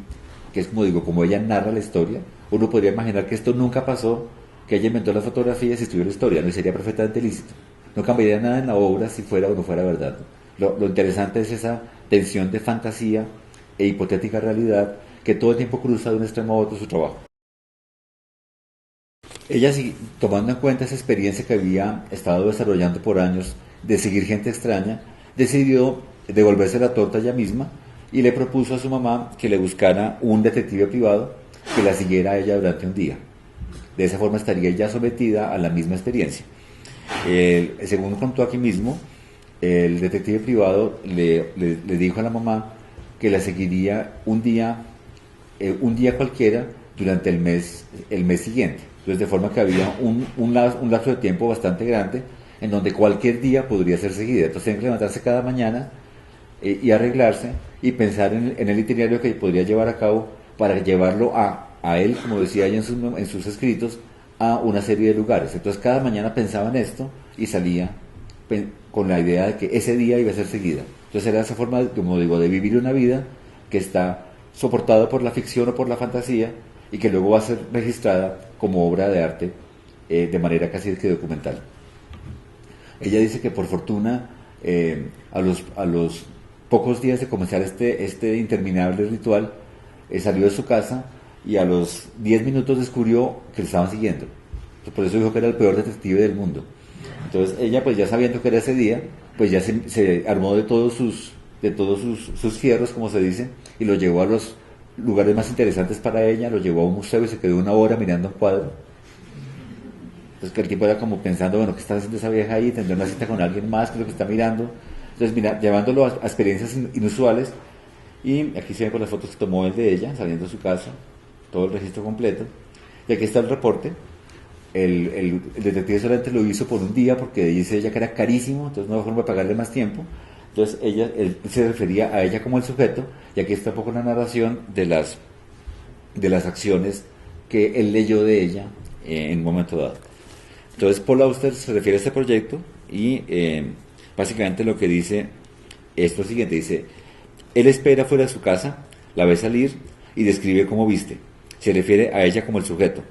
que es como digo, como ella narra la historia. Uno podría imaginar que esto nunca pasó, que ella inventó las fotografías y estudió la historia, no sería perfectamente lícito. No cambiaría nada en la obra si fuera o no fuera verdad. Lo interesante es esa tensión de fantasía e hipotética realidad que todo el tiempo cruza de un extremo a otro su trabajo. Ella, tomando en cuenta esa experiencia que había estado desarrollando por años de seguir gente extraña, decidió devolverse la torta ella misma y le propuso a su mamá que le buscara un detective privado que la siguiera a ella durante un día. De esa forma estaría ya sometida a la misma experiencia. Según contó aquí mismo, el detective privado le dijo a la mamá que la seguiría un día cualquiera durante el mes siguiente. Entonces, de forma que había un lapso de tiempo bastante grande en donde cualquier día podría ser seguida. Entonces tienen que levantarse cada mañana y arreglarse y pensar en el itinerario que podría llevar a cabo para llevarlo a él, como decía ella en sus escritos, a una serie de lugares. Entonces cada mañana pensaba en esto y salía con la idea de que ese día iba a ser seguida. Entonces era esa forma, como digo, de vivir una vida que está soportada por la ficción o por la fantasía y que luego va a ser registrada como obra de arte de manera casi que documental. Ella dice que por fortuna a los pocos días de comenzar este interminable ritual salió de su casa y a los 10 minutos descubrió que le estaban siguiendo. Entonces, por eso dijo que era el peor detective del mundo. Entonces ella, pues ya sabiendo que era ese día, pues ya se armó de todos sus fierros, como se dice, y lo llevó a los lugares más interesantes para ella, lo llevó a un museo y se quedó una hora mirando un cuadro. Entonces que el tipo era como pensando, bueno, ¿qué está haciendo esa vieja ahí? ¿Tendrá una cita con alguien más? ¿Qué es lo que está mirando? Entonces, mira, llevándolo a experiencias inusuales, y aquí se ven con las fotos que tomó él de ella, saliendo de su casa, todo el registro completo, y aquí está el reporte. El detective solamente lo hizo por un día porque dice ella que era carísimo, entonces no había forma de pagarle más tiempo. Entonces él se refería a ella como el sujeto, y aquí está un poco la narración de las acciones que él leyó de ella en un momento dado. Entonces Paul Auster se refiere a este proyecto y básicamente lo que dice es lo siguiente, dice: él espera fuera de su casa, la ve salir y describe cómo viste. Se refiere a ella como el sujeto.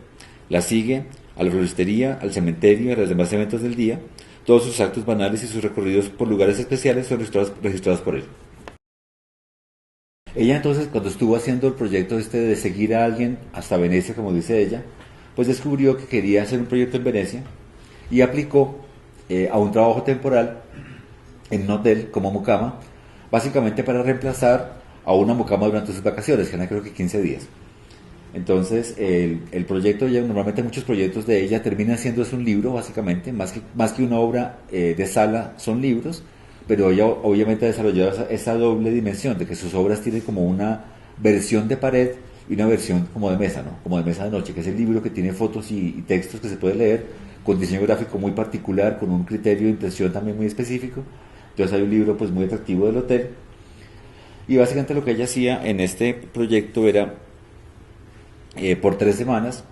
La sigue a la floristería, al cementerio y a los demás eventos del día. Todos sus actos banales y sus recorridos por lugares especiales son registrados por él. Ella entonces, cuando estuvo haciendo el proyecto de seguir a alguien hasta Venecia, como dice ella, pues descubrió que quería hacer un proyecto en Venecia y aplicó a un trabajo temporal en un hotel como mucama, básicamente para reemplazar a una mucama durante sus vacaciones, que eran creo que 15 días. Entonces el proyecto, normalmente muchos proyectos de ella terminan siendo un libro, básicamente, más que una obra de sala, son libros, pero ella obviamente ha desarrollado esa doble dimensión de que sus obras tienen como una versión de pared y una versión como de mesa, ¿no? Como de mesa de noche, que es el libro que tiene fotos y textos que se puede leer, con diseño gráfico muy particular, con un criterio de impresión también muy específico. Entonces hay un libro pues muy atractivo del hotel, y básicamente lo que ella hacía en este proyecto era por 3 semanas,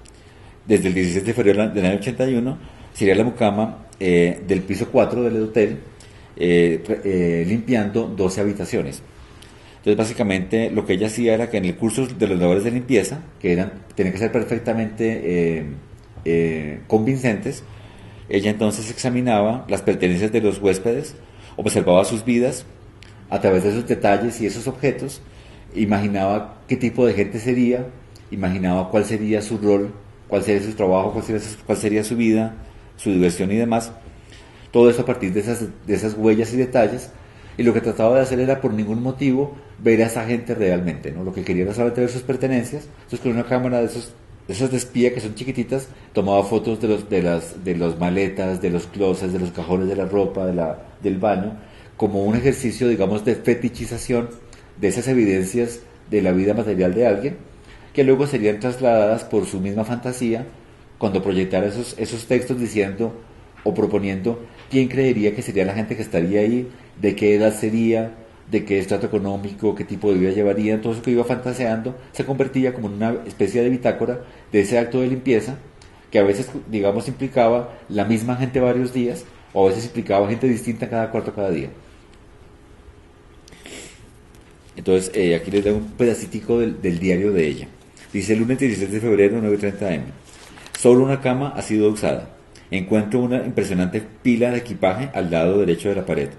desde el 16 de febrero del año 81, sería la mucama del piso 4 del hotel, limpiando 12 habitaciones. Entonces básicamente lo que ella hacía era que en el curso de los labores de limpieza, que tenían que ser perfectamente convincentes, ella entonces examinaba las pertenencias de los huéspedes, observaba sus vidas a través de esos detalles y esos objetos, imaginaba qué tipo de gente sería, imaginaba cuál sería su rol, cuál sería su trabajo, cuál sería su vida, su diversión y demás. Todo eso a partir de esas huellas y detalles. Y lo que trataba de hacer era por ningún motivo ver a esa gente realmente, ¿no? Lo que quería era solamente ver sus pertenencias. Entonces con una cámara de esas de espía que son chiquititas, tomaba fotos de las maletas, de los closets, de los cajones de la ropa, del baño, como un ejercicio, digamos, de fetichización de esas evidencias de la vida material de alguien, que luego serían trasladadas por su misma fantasía cuando proyectara esos textos diciendo o proponiendo quién creería que sería la gente que estaría ahí, de qué edad sería, de qué estrato económico, qué tipo de vida llevaría. Todo eso que iba fantaseando se convertía como en una especie de bitácora de ese acto de limpieza, que a veces, digamos, implicaba la misma gente varios días, o a veces implicaba gente distinta cada cuarto, cada día. Entonces aquí les doy un pedacitico del diario de ella. Dice: el lunes 16 de febrero, 9:30 am. Solo una cama ha sido usada. Encuentro una impresionante pila de equipaje al lado derecho de la pared.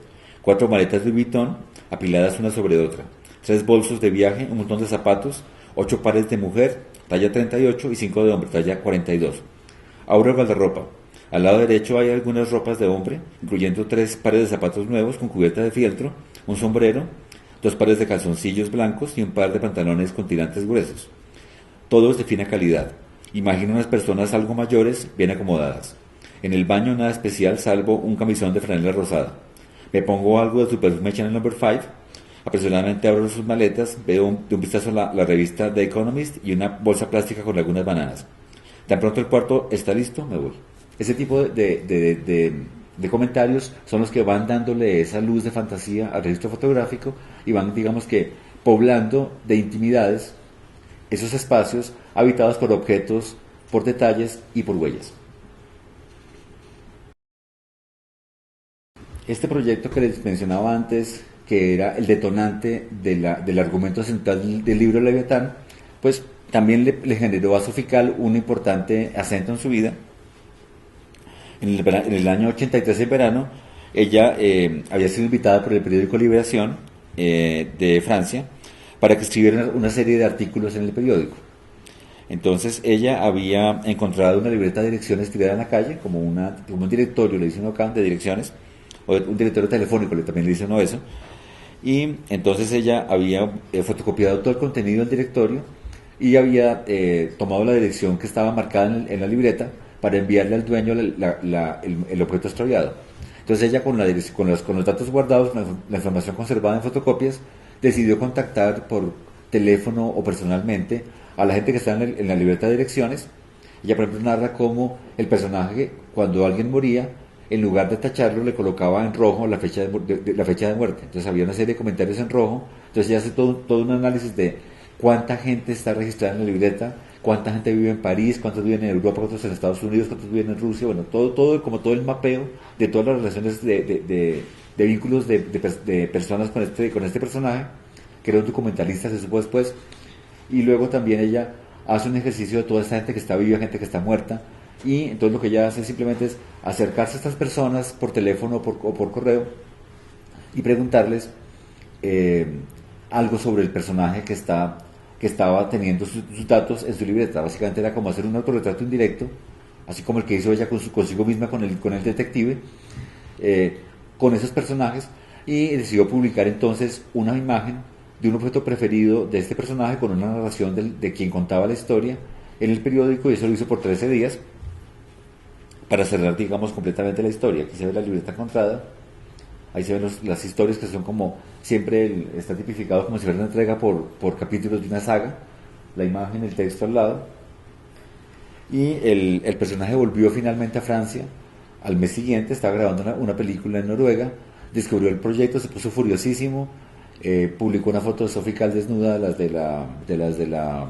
4 maletas de Vuitton apiladas una sobre otra. 3 bolsos de viaje, un montón de zapatos, 8 pares de mujer, talla 38 y 5 de hombre, talla 42. Abro el guardarropa. Al lado derecho hay algunas ropas de hombre, incluyendo 3 pares de zapatos nuevos con cubierta de fieltro, un sombrero, 2 pares de calzoncillos blancos y un par de pantalones con tirantes gruesos. Todos de fina calidad. Imagino unas personas algo mayores, bien acomodadas. En el baño nada especial salvo un camisón de franela rosada. Me pongo algo de su perfume Chanel No. 5. Apresuradamente abro sus maletas, veo de un vistazo la revista The Economist y una bolsa plástica con algunas bananas. Tan pronto el cuarto está listo, me voy. Ese tipo de de comentarios son los que van dándole esa luz de fantasía al registro fotográfico y van, digamos que, poblando de intimidades esos espacios habitados por objetos, por detalles y por huellas. Este proyecto que les mencionaba antes, que era el detonante del argumento central del libro Leviatán, pues también le generó a Sofical un importante acento en su vida. En el año 83, en verano, ella había sido invitada por el periódico Liberación de Francia para que escribiera una serie de artículos en el periódico. Entonces ella había encontrado una libreta de direcciones tirada en la calle, como un directorio, le dicen acá, de direcciones, o un directorio telefónico, también le dicen uno eso, y entonces ella había fotocopiado todo el contenido del directorio y había tomado la dirección que estaba marcada en la libreta para enviarle al dueño el objeto extraviado. Entonces ella con los datos guardados, la información conservada en fotocopias, decidió contactar por teléfono o personalmente a la gente que está en la libreta de direcciones. Ella, por ejemplo, narra cómo el personaje, cuando alguien moría, en lugar de tacharlo, le colocaba en rojo la fecha de muerte. Entonces había una serie de comentarios en rojo. Entonces ella hace todo un análisis de cuánta gente está registrada en la libreta, cuánta gente vive en París, cuántos viven en Europa, cuántos en Estados Unidos, cuántos viven en Rusia, bueno, como todo el mapeo de todas las relaciones de vínculos de personas con este personaje, que era un documentalista, se supo después. Y luego también ella hace un ejercicio de toda esta gente que está viva, gente que está muerta, y entonces lo que ella hace simplemente es acercarse a estas personas por teléfono o por correo y preguntarles algo sobre el personaje que estaba teniendo sus datos en su libreta. Básicamente era como hacer un autorretrato indirecto, así como el que hizo ella consigo misma con el detective, con esos personajes, y decidió publicar entonces una imagen de un objeto preferido de este personaje con una narración de quien contaba la historia en el periódico, y eso lo hizo por 13 días para cerrar, digamos, completamente la historia. Aquí se ve la libreta encontrada, ahí se ven las historias que son como siempre está tipificado como si fuera una entrega por capítulos de una saga, la imagen, el texto al lado. Y el personaje volvió finalmente a Francia al mes siguiente, estaba grabando una película en Noruega, descubrió el proyecto, se puso furiosísimo, publicó una foto de Sofical desnuda, de la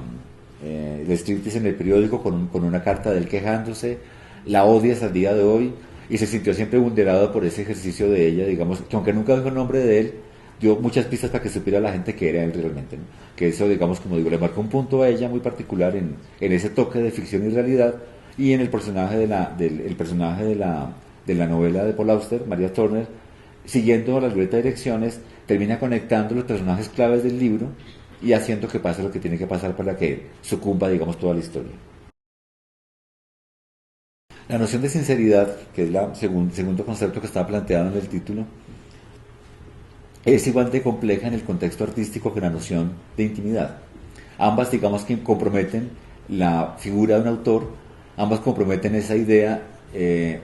striptease en el periódico, con una carta de él quejándose. La odia hasta el día de hoy y se sintió siempre vulnerado por ese ejercicio de ella, digamos, que aunque nunca dijo el nombre de él, dio muchas pistas para que supiera la gente que era él realmente, ¿no? Que eso, digamos, como digo, le marcó un punto a ella muy particular en ese toque de ficción y realidad, y en el personaje de la novela de Paul Auster, María Turner, siguiendo la libreta de direcciones, termina conectando los personajes claves del libro y haciendo que pase lo que tiene que pasar para que sucumba, digamos, toda la historia. La noción de sinceridad, que es el segundo concepto que está planteado en el título, es igual de compleja en el contexto artístico que la noción de intimidad. Ambas, digamos, que comprometen la figura de un autor, ambas comprometen esa idea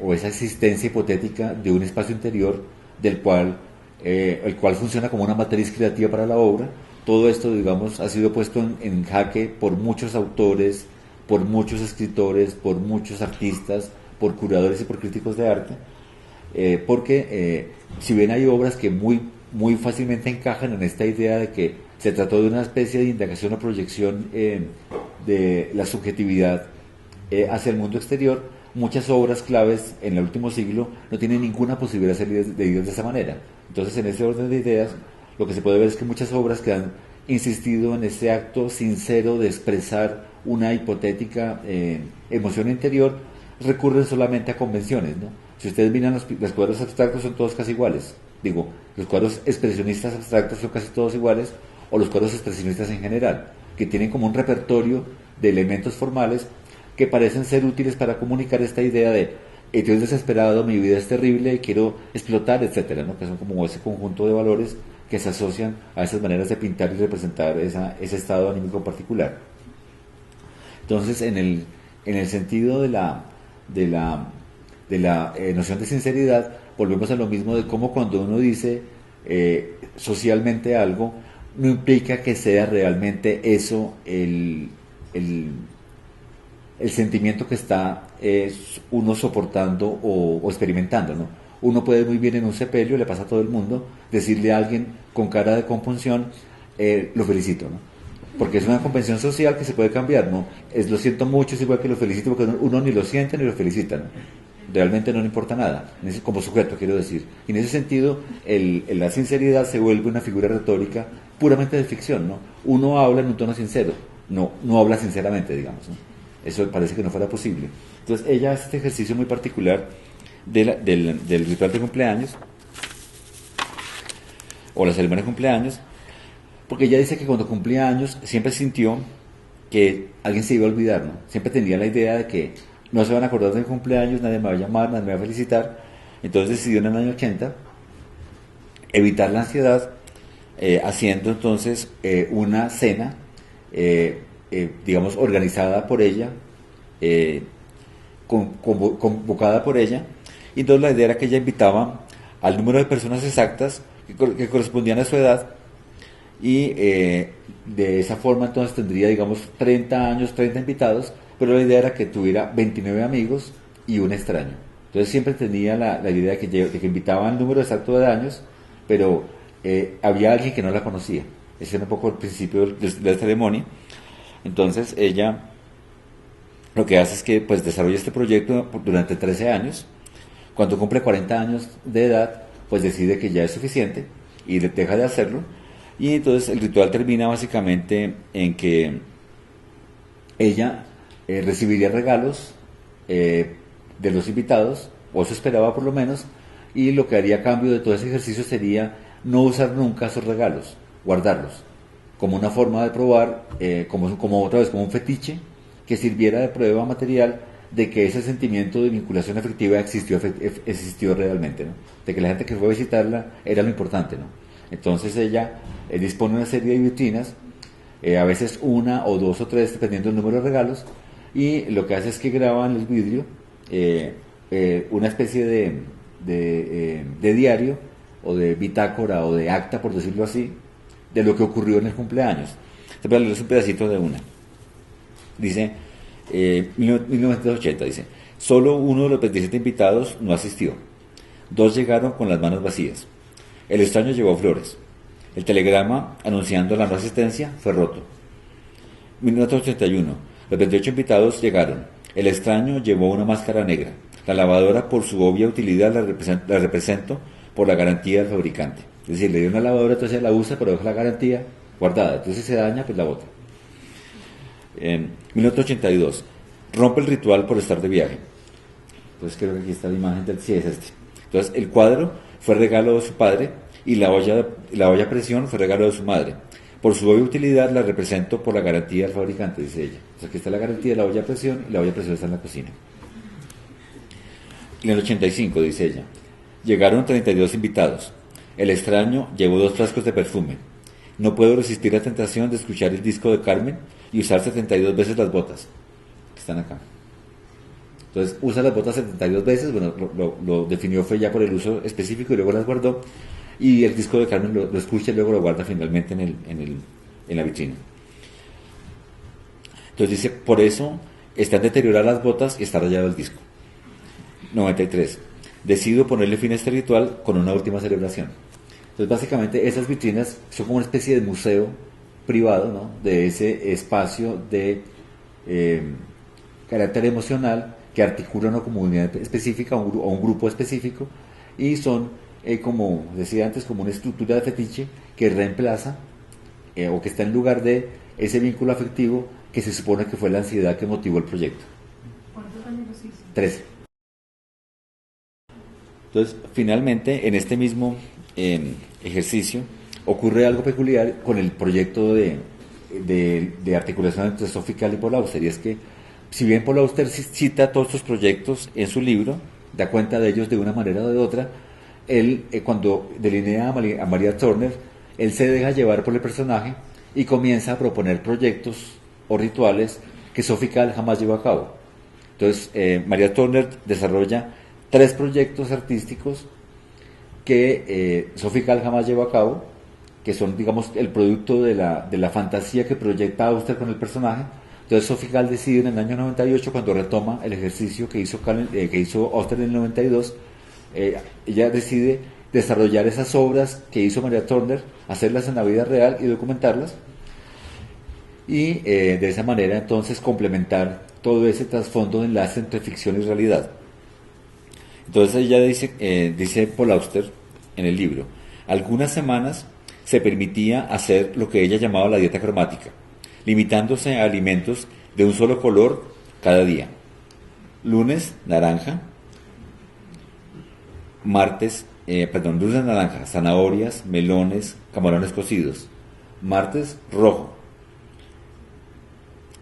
o esa existencia hipotética de un espacio interior el cual funciona como una matriz creativa para la obra. Todo esto, digamos, ha sido puesto en jaque por muchos autores, por muchos escritores, por muchos artistas, por curadores y por críticos de arte, porque si bien hay obras que muy fácilmente encajan en esta idea de que se trató de una especie de indagación o proyección de la subjetividad hacia el mundo exterior, muchas obras claves en el último siglo no tienen ninguna posibilidad de ser leídas de esa manera. Entonces, en ese orden de ideas, lo que se puede ver es que muchas obras que han insistido en ese acto sincero de expresar una hipotética emoción interior recurren solamente a convenciones, ¿no? Si ustedes miran los cuadros abstractos, son todos casi iguales. Digo, los cuadros expresionistas abstractos son casi todos iguales, o los cuadros expresionistas en general, que tienen como un repertorio de elementos formales que parecen ser útiles para comunicar esta idea de estoy desesperado, mi vida es terrible, quiero explotar, etcétera, ¿no? Que son como ese conjunto de valores que se asocian a esas maneras de pintar y representar ese estado anímico particular. Entonces, en el sentido de la noción de sinceridad, volvemos a lo mismo de cómo cuando uno dice socialmente algo, no implica que sea realmente eso el sentimiento que está uno soportando o experimentando, ¿no? Uno puede muy bien en un sepelio, le pasa a todo el mundo, decirle a alguien con cara de compunción, lo felicito, ¿no? Porque es una convención social que se puede cambiar, ¿no? Es lo siento mucho, es igual que lo felicito, porque uno ni lo siente ni lo felicita, ¿no? Realmente no le importa nada, como sujeto, quiero decir. Y en ese sentido, la sinceridad se vuelve una figura retórica puramente de ficción, ¿no? Uno habla en un tono sincero, no habla sinceramente, digamos, ¿no? Eso parece que no fuera posible. Entonces, ella hace este ejercicio muy particular del ritual de cumpleaños, o la ceremonia de cumpleaños, porque ella dice que cuando cumplía años siempre sintió que alguien se iba a olvidar, ¿no? Siempre tenía la idea de que no se van a acordar de mi cumpleaños, nadie me va a llamar, nadie me va a felicitar. Entonces decidió en el año 80 evitar la ansiedad, haciendo entonces una cena, digamos, organizada por ella, convocada por ella. Y entonces la idea era que ella invitaba al número de personas exactas que correspondían a su edad, y de esa forma entonces tendría, digamos, 30 años, 30 invitados, pero la idea era que tuviera 29 amigos y un extraño. Entonces siempre tenía la idea de que invitaban el número exacto de años, pero había alguien que no la conocía. Ese era un poco el principio de la ceremonia. Entonces ella lo que hace es que pues desarrolla este proyecto durante 13 años. Cuando cumple 40 años de edad, pues decide que ya es suficiente y deja de hacerlo. Y entonces el ritual termina básicamente en que ella recibiría regalos de los invitados, o eso esperaba por lo menos, y lo que haría a cambio de todo ese ejercicio sería no usar nunca esos regalos, guardarlos, como una forma de probar, como otra vez, como un fetiche, que sirviera de prueba material de que ese sentimiento de vinculación afectiva existió realmente, ¿no? De que la gente que fue a visitarla era lo importante, ¿no? Entonces ella dispone una serie de vitrinas, a veces una o dos o tres, dependiendo del número de regalos, y lo que hace es que graba en el vidrio una especie de diario, o de bitácora, o de acta, por decirlo así, de lo que ocurrió en el cumpleaños. Entonces, voy a leer un pedacito de una. Dice, 1980, dice, solo uno de los 27 invitados no asistió. 2 llegaron con las manos vacías. El extraño llevó flores. El telegrama anunciando la no asistencia fue roto. 1981. Los 28 invitados llegaron. El extraño llevó una máscara negra. La lavadora, por su obvia utilidad, la represento por la garantía del fabricante. Es decir, le dio una lavadora, entonces la usa, pero deja la garantía guardada. Entonces si se daña, pues la bota. 1982. Rompe el ritual por estar de viaje. Entonces creo que aquí está la imagen del... Sí, es este. Entonces el cuadro fue regalo de su padre y la olla a presión fue regalo de su madre. Por su obvia utilidad la represento por la garantía del fabricante, dice ella. O sea, aquí está la garantía de la olla a presión y la olla a presión está en la cocina. Y en el 85, dice ella, llegaron 32 invitados. El extraño llevó 2 frascos de perfume. No puedo resistir la tentación de escuchar el disco de Carmen y usar 72 veces las botas que están acá. Entonces usa las botas 72 veces, bueno, lo definió fue ya por el uso específico y luego las guardó, y el disco de Carmen lo escucha y luego lo guarda finalmente en la vitrina. Entonces dice, por eso están deterioradas las botas y está rayado el disco. 93. Decido ponerle fin a este ritual con una última celebración. Entonces básicamente esas vitrinas son como una especie de museo privado, ¿no? De ese espacio de carácter emocional que articula una comunidad específica o un grupo específico, y son, como decía antes, como una estructura de fetiche que reemplaza o que está en lugar de ese vínculo afectivo que se supone que fue la ansiedad que motivó el proyecto. ¿Cuántos años hizo? 13. Entonces, finalmente, en este mismo ejercicio, ocurre algo peculiar con el proyecto de articulación entre Sofical y Paul Auster, y es que, si bien Paul Auster cita todos estos proyectos en su libro, da cuenta de ellos de una manera o de otra, él, cuando delinea a María Turner, él se deja llevar por el personaje y comienza a proponer proyectos o rituales que Sofical jamás llevó a cabo. Entonces, María Turner desarrolla 3 proyectos artísticos que Sofical jamás llevó a cabo, que son, digamos, el producto de la fantasía que proyecta Auster con el personaje. Entonces Sofical decide en el año 98, cuando retoma el ejercicio que hizo Auster en el 92, ella decide desarrollar esas obras que hizo María Turner, hacerlas en la vida real y documentarlas, y de esa manera entonces complementar todo ese trasfondo de enlace entre ficción y realidad. Entonces ella dice Paul Auster en el libro, algunas semanas se permitía hacer lo que ella llamaba la dieta cromática, limitándose a alimentos de un solo color cada día. Lunes, naranja. Lunes, naranja, zanahorias, melones, camarones cocidos. Martes, rojo.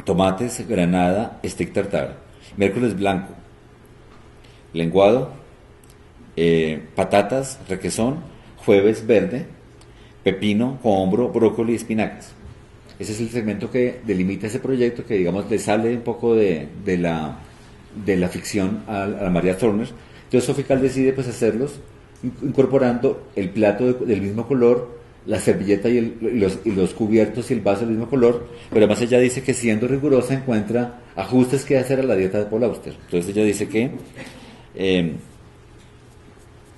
Tomates, granada, steak tartar. Miércoles, blanco. Lenguado, patatas, requesón. Jueves, verde. Pepino, cohombro, brócoli y espinacas. Ese es el segmento que delimita ese proyecto, que digamos le sale un poco de la ficción a María Turner. Entonces Sofical decide pues hacerlos incorporando el plato del mismo color, la servilleta y los cubiertos y el vaso del mismo color, pero además ella dice que siendo rigurosa encuentra ajustes que hacer a la dieta de Paul Auster. Entonces ella dice que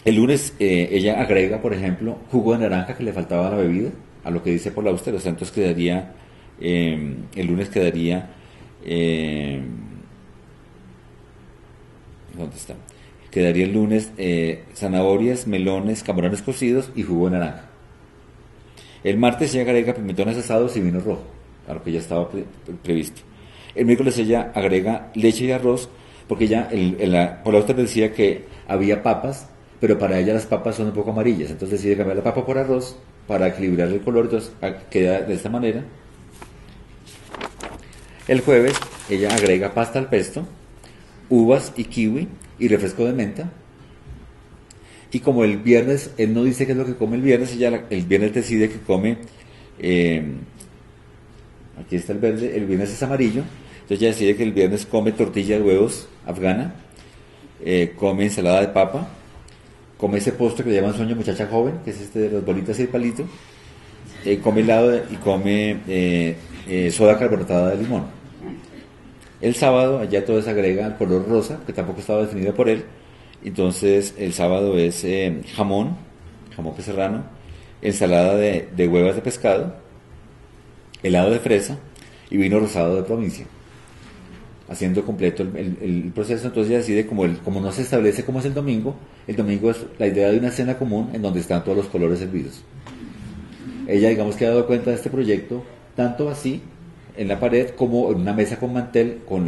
el lunes ella agrega, por ejemplo, jugo de naranja que le faltaba a la bebida, a lo que dice Paul Auster. O sea, entonces quedaría, el lunes quedaría, ¿dónde está? Quedaría el lunes zanahorias, melones, camarones cocidos y jugo de naranja. El martes ella agrega pimentones asados y vino rojo, a lo que ya estaba previsto. El miércoles ella agrega leche y arroz, porque ella, Paul Auster decía que había papas, pero para ella las papas son un poco amarillas, entonces decide cambiar la papa por arroz para equilibrar el color, entonces queda de esta manera. El jueves ella agrega pasta al pesto, uvas y kiwi y refresco de menta. Y como el viernes, él no dice qué es lo que come el viernes, ella el viernes decide que come, aquí está el verde, el viernes es amarillo, entonces ella decide que el viernes come tortilla de huevos afgana, come ensalada de papa, come ese postre que le llaman sueño muchacha joven, que es este de las bolitas y el palito, come helado y come soda carbonatada de limón. El sábado allá todo se agrega al color rosa, que tampoco estaba definido por él. Entonces el sábado es jamón serrano, ensalada de huevas de pescado, helado de fresa y vino rosado de provincia, haciendo completo el proceso. Entonces ella decide, como no se establece cómo es el domingo es la idea de una cena común en donde están todos los colores servidos. Ella, digamos, que ha dado cuenta de este proyecto, tanto así en la pared como en una mesa con mantel con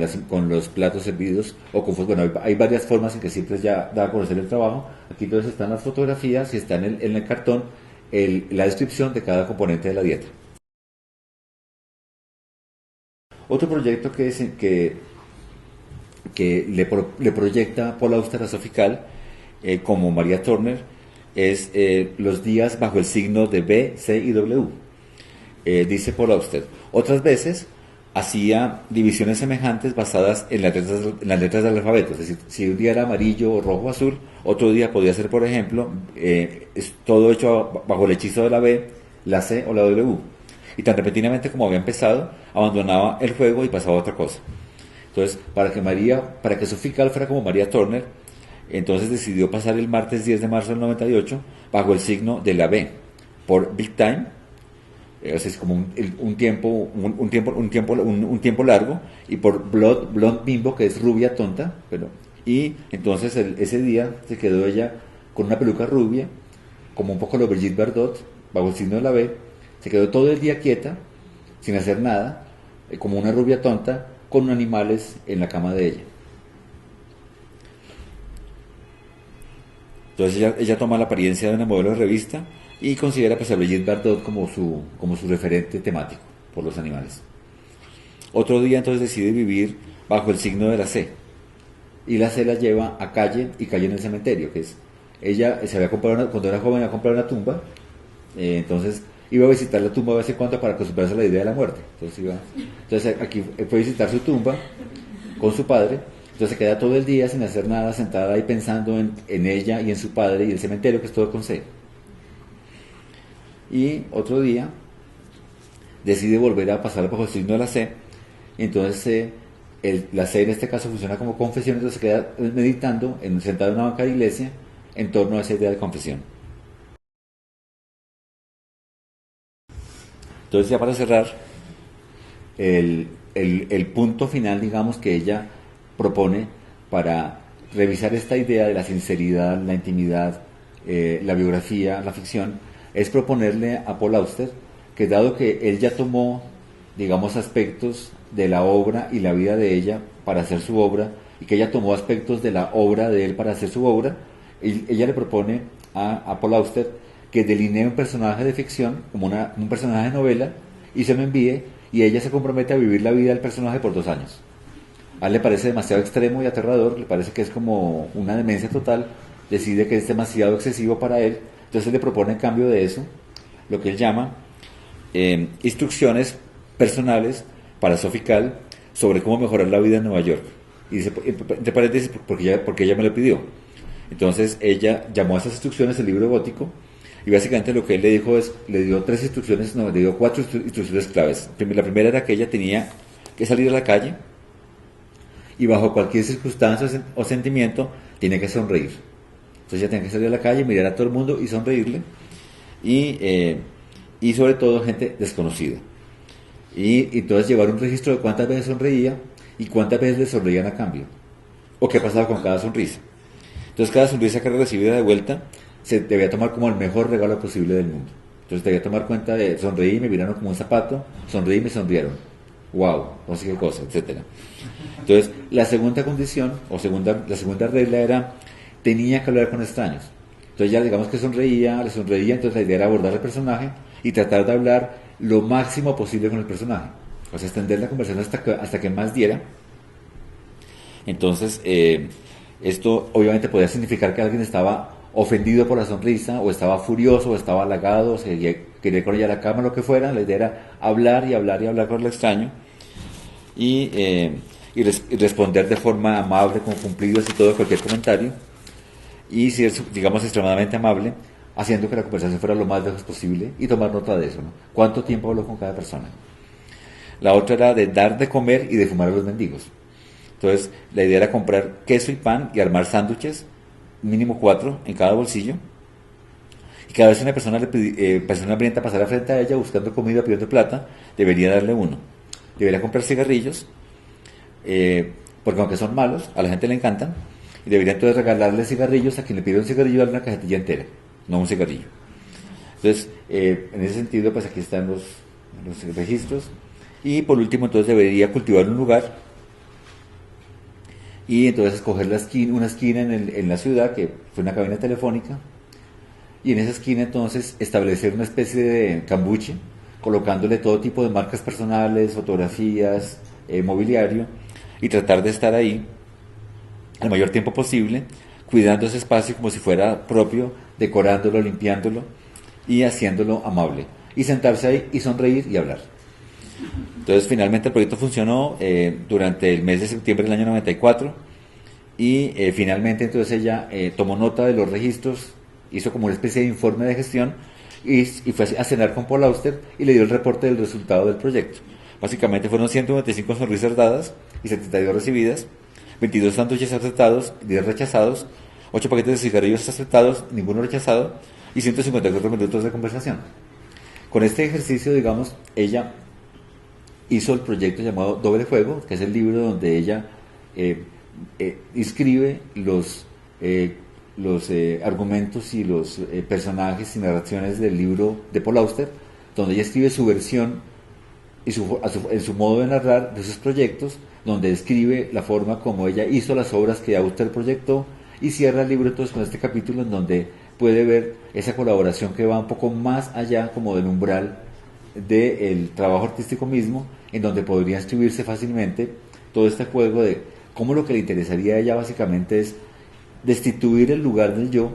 los platos servidos, o bueno, hay varias formas en que siempre ya da a conocer el trabajo. Aquí entonces están las fotografías y está en el cartón la descripción de cada componente de la dieta. Otro proyecto que le proyecta Paul Auster a Sofical, como María Turner, es los días bajo el signo de B, C y W. Dice Paul Auster, otras veces hacía divisiones semejantes basadas en las letras del alfabeto, es decir, si un día era amarillo, rojo o azul, otro día podía ser, por ejemplo, todo hecho bajo el hechizo de la B, la C o la W. Y tan repentinamente como había empezado, abandonaba el juego y pasaba a otra cosa. Entonces, para que Sofical fuera como María Turner, entonces decidió pasar el martes 10 de marzo del 98 bajo el signo de la B, por Big Time. Es como un tiempo largo, y por Blonde Bimbo, que es rubia tonta, y entonces ese día se quedó ella con una peluca rubia, como un poco lo Brigitte Bardot, bajo el signo de la B, se quedó todo el día quieta, sin hacer nada, como una rubia tonta, con animales en la cama de ella. Entonces ella toma la apariencia de una modelo de revista y considera pues a Brigitte Bardot como su referente temático por los animales. Otro día entonces decide vivir bajo el signo de la C, y la C la lleva a Calle en el cementerio, que es, ella se había comprado cuando era joven había comprado una tumba, entonces iba a visitar la tumba de vez en cuando para acostumbrarse a la idea de la muerte. Entonces aquí fue a visitar su tumba con su padre. Entonces se queda todo el día sin hacer nada, sentada ahí pensando en ella y en su padre y el cementerio, que es todo con C. Y otro día decide volver a pasar bajo el signo de la C. Entonces la C en este caso funciona como confesión, entonces se queda meditando, sentado en una banca de iglesia, en torno a esa idea de confesión. Entonces, ya para cerrar, el punto final, digamos, que ella propone para revisar esta idea de la sinceridad, la intimidad, la biografía, la ficción, es proponerle a Paul Auster que, dado que él ya tomó, digamos, aspectos de la obra y la vida de ella para hacer su obra, y que ella tomó aspectos de la obra de él para hacer su obra, ella le propone a Paul Auster que delinee un personaje de ficción, como un personaje de novela, y se lo envíe, y ella se compromete a vivir la vida del personaje por 2 años. A él le parece demasiado extremo y aterrador, le parece que es como una demencia total, decide que es demasiado excesivo para él, entonces le propone en cambio de eso lo que él llama instrucciones personales para Sophie Calle sobre cómo mejorar la vida en Nueva York. Y dice, entre paréntesis, porque ella me lo pidió. Entonces ella llamó a esas instrucciones el libro gótico, y básicamente lo que él le dijo es, le dio 3 instrucciones, no, le dio 4 instrucciones claves. La primera era que ella tenía que salir a la calle, y bajo cualquier circunstancia o sentimiento tiene que sonreír. Entonces ella tenía que salir a la calle, mirar a todo el mundo y sonreírle, y sobre todo gente desconocida. Y entonces llevar un registro de cuántas veces sonreía y cuántas veces le sonreían a cambio, o qué pasaba con cada sonrisa. Entonces cada sonrisa que recibía de vuelta se debía tomar como el mejor regalo posible del mundo. Entonces debía tomar cuenta de sonreí y me miraron como un zapato, sonreí y me sonrieron, wow, no sé qué cosa, etcétera. Entonces la segunda condición, la segunda regla era, tenía que hablar con extraños. Entonces ya digamos que le sonreía, entonces la idea era abordar al personaje y tratar de hablar lo máximo posible con el personaje, o sea, extender la conversación hasta que más diera. Entonces esto obviamente podía significar que alguien estaba ofendido por la sonrisa, o estaba furioso, o estaba halagado, o se quería con ella a la cama, lo que fuera. La idea era hablar y hablar y hablar con el extraño, y responder de forma amable, con cumplidos y todo, cualquier comentario, y ser, digamos, extremadamente amable, haciendo que la conversación fuera lo más lejos posible, y tomar nota de eso, ¿no? ¿Cuánto tiempo habló con cada persona? La otra era de dar de comer y de fumar a los mendigos. Entonces la idea era comprar queso y pan y armar sándwiches, mínimo 4 en cada bolsillo, y cada vez una persona hambrienta pasara frente a ella buscando comida, pidiendo plata, debería darle uno. Debería comprar cigarrillos, porque aunque son malos, a la gente le encantan, y debería entonces regalarle cigarrillos a quien le pide un cigarrillo, darle una cajetilla entera, no un cigarrillo. Entonces, en ese sentido, pues aquí están los registros. Y por último, entonces debería cultivar un lugar, y entonces escoger una esquina en la ciudad, que fue una cabina telefónica, y en esa esquina entonces establecer una especie de cambuche, colocándole todo tipo de marcas personales, fotografías, mobiliario, y tratar de estar ahí el mayor tiempo posible, cuidando ese espacio como si fuera propio, decorándolo, limpiándolo y haciéndolo amable, y sentarse ahí y sonreír y hablar. Entonces finalmente el proyecto funcionó durante el mes de septiembre del año 94, y finalmente entonces ella tomó nota de los registros, hizo como una especie de informe de gestión, y fue a cenar con Paul Auster y le dio el reporte del resultado del proyecto. Básicamente fueron 195 sonrisas dadas y 72 recibidas, 22 sándwiches aceptados, 10 rechazados, 8 paquetes de cigarrillos aceptados, ninguno rechazado, y 154 minutos de conversación. Con este ejercicio, digamos, ella hizo el proyecto llamado Doble Fuego, que es el libro donde ella inscribe los argumentos y los personajes y narraciones del libro de Paul Auster, donde ella escribe su versión y en su modo de narrar de sus proyectos, donde describe la forma como ella hizo las obras que Auster proyectó, y cierra el libro entonces con este capítulo en donde puede ver esa colaboración que va un poco más allá como del umbral del trabajo artístico mismo, en donde podría inscribirse fácilmente todo este juego de cómo lo que le interesaría a ella básicamente es destituir el lugar del yo,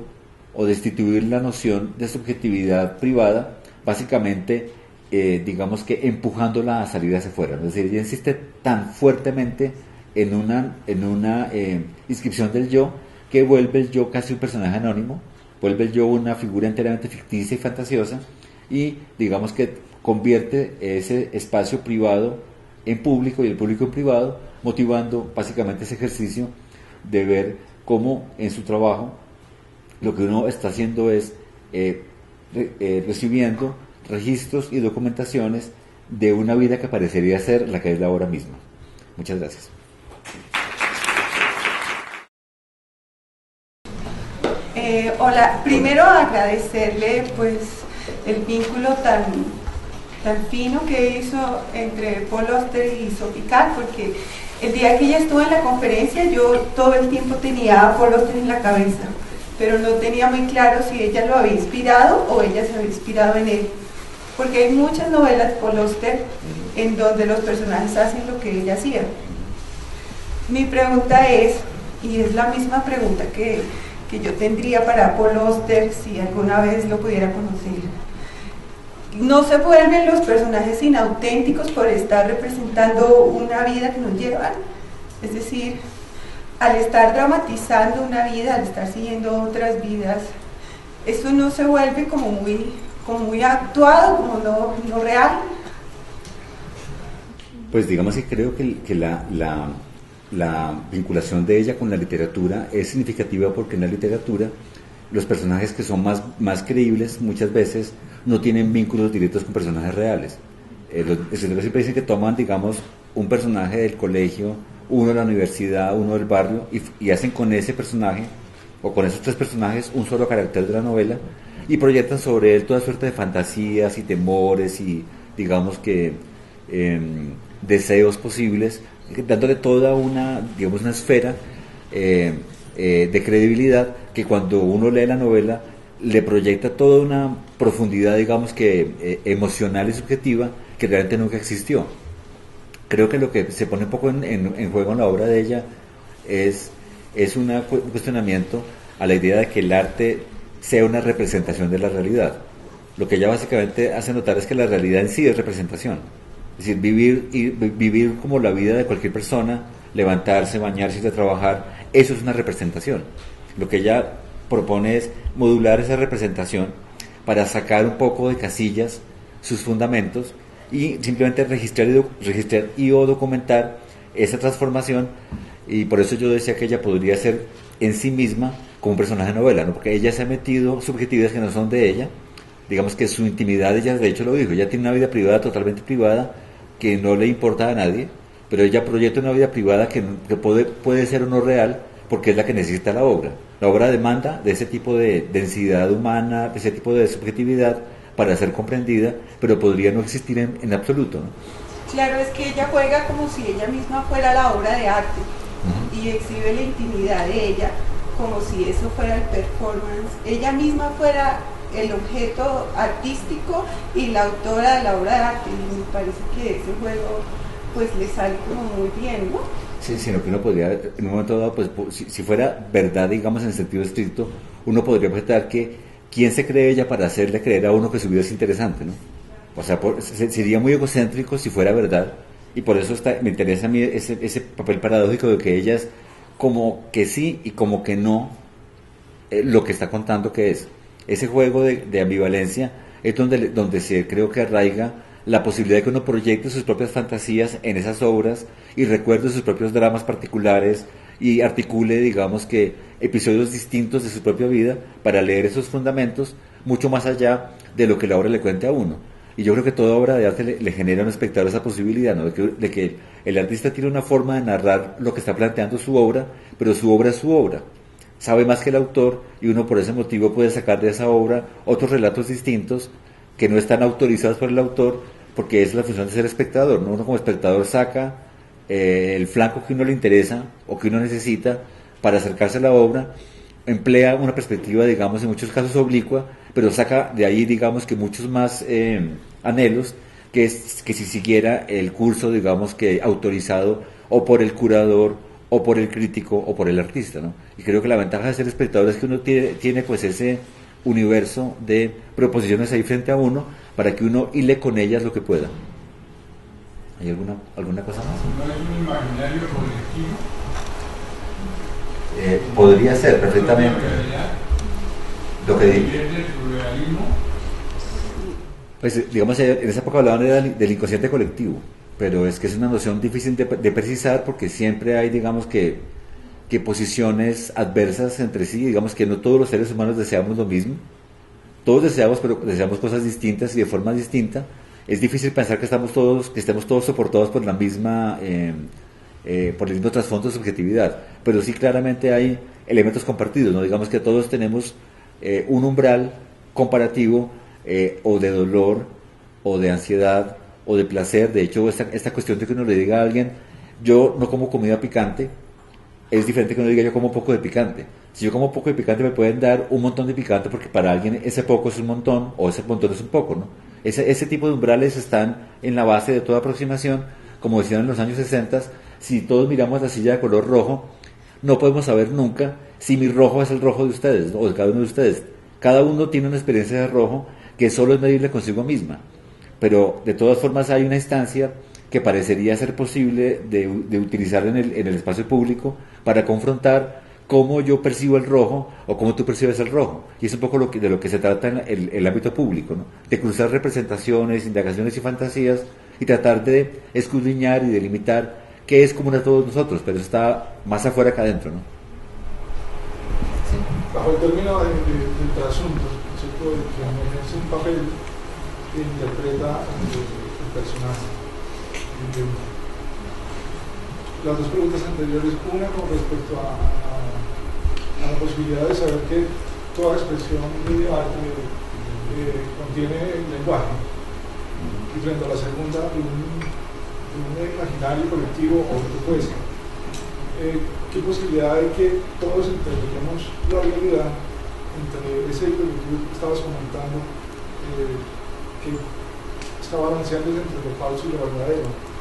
o destituir la noción de subjetividad privada, básicamente digamos que empujándola a salir hacia afuera. Es decir, ella insiste tan fuertemente en una inscripción del yo, que vuelve el yo casi un personaje anónimo, vuelve el yo una figura enteramente ficticia y fantasiosa, y digamos que convierte ese espacio privado en público y el público en privado, motivando básicamente ese ejercicio de ver cómo en su trabajo lo que uno está haciendo es recibiendo registros y documentaciones de una vida que parecería ser la que es la hora misma. Muchas gracias. Hola, primero agradecerle pues el vínculo tan fino que hizo entre Paul Auster y Sophie Calle, porque el día que ella estuvo en la conferencia yo todo el tiempo tenía a Paul Auster en la cabeza, pero no tenía muy claro si ella lo había inspirado o ella se había inspirado en él, porque hay muchas novelas de Paul Auster en donde los personajes hacen lo que ella hacía. Mi pregunta es, y es la misma pregunta que yo tendría para Paul Auster si alguna vez lo pudiera conocer, ¿no se vuelven los personajes inauténticos por estar representando una vida que no llevan? Es decir, al estar dramatizando una vida, al estar siguiendo otras vidas, eso no se vuelve como muy actuado, como no real. Pues digamos que creo que la vinculación de ella con la literatura es significativa, porque en la literatura los personajes que son más creíbles muchas veces no tienen vínculos directos con personajes reales. Los escritores siempre dicen que toman, digamos, un personaje del colegio, uno de la universidad, uno del barrio, y hacen con ese personaje, o con esos tres personajes, un solo carácter de la novela, y proyectan sobre él toda suerte de fantasías y temores y, digamos que, deseos posibles, dándole toda una esfera de credibilidad que cuando uno lee la novela le proyecta toda una profundidad, digamos que emocional y subjetiva, que realmente nunca existió. Creo que lo que se pone un poco en juego en la obra de ella es un cuestionamiento a la idea de que el arte sea una representación de la realidad. Lo que ella básicamente hace notar es que la realidad en sí es representación. Es decir, vivir como la vida de cualquier persona, levantarse, bañarse, ir a trabajar, eso es una representación. Lo que ella propone es modular esa representación para sacar un poco de casillas sus fundamentos y simplemente registrar y o documentar esa transformación. Y por eso yo decía que ella podría ser en sí misma como un personaje de novela, ¿no? Porque ella se ha metido subjetividades que no son de ella. Digamos que su intimidad, ella de hecho lo dijo, ella tiene una vida privada totalmente privada que no le importa a nadie, pero ella proyecta una vida privada que puede ser o no real, porque es la que necesita la obra. La obra demanda de ese tipo de densidad humana, de ese tipo de subjetividad para ser comprendida, pero podría no existir en absoluto, ¿no? Claro, es que ella juega como si ella misma fuera la obra de arte, y exhibe la intimidad de ella como si eso fuera el performance, ella misma fuera el objeto artístico y la autora de la obra de arte, y me parece que ese juego pues le sale como muy bien, ¿no? Sí, sino que uno podría, en un momento dado, pues si fuera verdad, digamos, en el sentido estricto, uno podría objetar que ¿quién se cree ella para hacerle creer a uno que su vida es interesante, ¿no? O sea, sería muy egocéntrico si fuera verdad, y por eso me interesa a mí ese papel paradójico de que ella es como que sí y como que no lo que está contando que es. Ese juego de ambivalencia es donde se creo que arraiga la posibilidad de que uno proyecte sus propias fantasías en esas obras y recuerde sus propios dramas particulares y articule, digamos que, episodios distintos de su propia vida para leer esos fundamentos mucho más allá de lo que la obra le cuente a uno. Y yo creo que toda obra de arte le genera a un espectador esa posibilidad, ¿no? de que el artista tiene una forma de narrar lo que está planteando su obra, pero su obra es su obra. Sabe más que el autor, y uno por ese motivo puede sacar de esa obra otros relatos distintos que no están autorizados por el autor, porque es la función de ser espectador, ¿no? Uno como espectador saca el flanco que uno le interesa o que uno necesita para acercarse a la obra, emplea una perspectiva, digamos, en muchos casos oblicua, pero saca de ahí, digamos, que muchos más anhelos que si siguiera el curso, digamos, que autorizado o por el curador o por el crítico o por el artista, ¿no? Y creo que la ventaja de ser espectador es que uno tiene pues ese universo de proposiciones ahí frente a uno para que uno hile con ellas lo que pueda. ¿Hay alguna cosa más? ¿No es un imaginario colectivo? Podría ser perfectamente. Lo que digo. Pues digamos, en esa época hablaban del inconsciente colectivo, pero es que es una noción difícil de precisar porque siempre hay, digamos que, que posiciones adversas entre sí, digamos que no todos los seres humanos deseamos lo mismo, todos deseamos, pero deseamos cosas distintas y de forma distinta. Es difícil pensar que estemos todos soportados por la misma, por el mismo trasfondo de subjetividad, pero sí claramente hay elementos compartidos, ¿no? Digamos que todos tenemos un umbral comparativo o de dolor, o de ansiedad, o de placer. De hecho, esta cuestión de que uno le diga a alguien, yo no como comida picante, es diferente que uno diga yo como poco de picante. Si yo como poco de picante me pueden dar un montón de picante porque para alguien ese poco es un montón o ese montón es un poco, ¿no? Ese tipo de umbrales están en la base de toda aproximación. Como decían en los años 60, si todos miramos la silla de color rojo, no podemos saber nunca si mi rojo es el rojo de ustedes, ¿no? O de cada uno de ustedes. Cada uno tiene una experiencia de rojo que solo es medible consigo misma, pero de todas formas hay una instancia que parecería ser posible de utilizar en el espacio público para confrontar cómo yo percibo el rojo o cómo tú percibes el rojo. Y es un poco de lo que se trata en el ámbito público, ¿no? De cruzar representaciones, indagaciones y fantasías y tratar de escudriñar y delimitar qué es común a todos nosotros, pero está más afuera que adentro, ¿no? Bajo el término del trasunto, el concepto de que ejerce un papel que interpreta el personaje. Las dos preguntas anteriores, una con respecto a la posibilidad de saber que toda expresión videoarte contiene el lenguaje, y frente a la segunda, un imaginario colectivo o pues, ¿qué posibilidad hay que todos entendamos la realidad entre ese hilo que tú estabas comentando, que está balanceando entre lo falso y lo verdadero?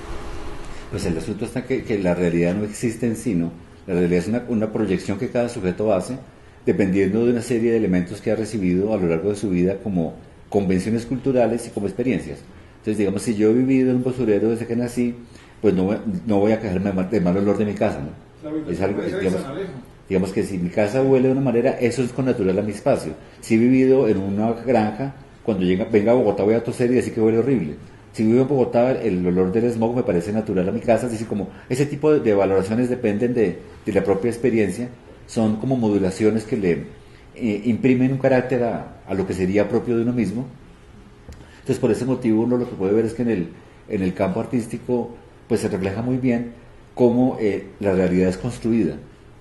Pues el asunto está que la realidad no existe en sí, ¿no? La realidad es una proyección que cada sujeto hace dependiendo de una serie de elementos que ha recibido a lo largo de su vida como convenciones culturales y como experiencias. Entonces, digamos, si yo he vivido en un basurero desde que nací, pues no voy a quejarme de mal olor de mi casa, ¿no? Es algo, digamos que si mi casa huele de una manera, eso es con natural a mi espacio. Si he vivido en una granja, cuando venga a Bogotá voy a toser y decir que huele horrible. Si vivo en Bogotá, el olor del smog me parece natural a mi casa. Es decir, como ese tipo de valoraciones dependen de la propia experiencia, son como modulaciones que le imprimen un carácter a lo que sería propio de uno mismo. Entonces, por ese motivo, uno lo que puede ver es que en el campo artístico pues se refleja muy bien cómo la realidad es construida.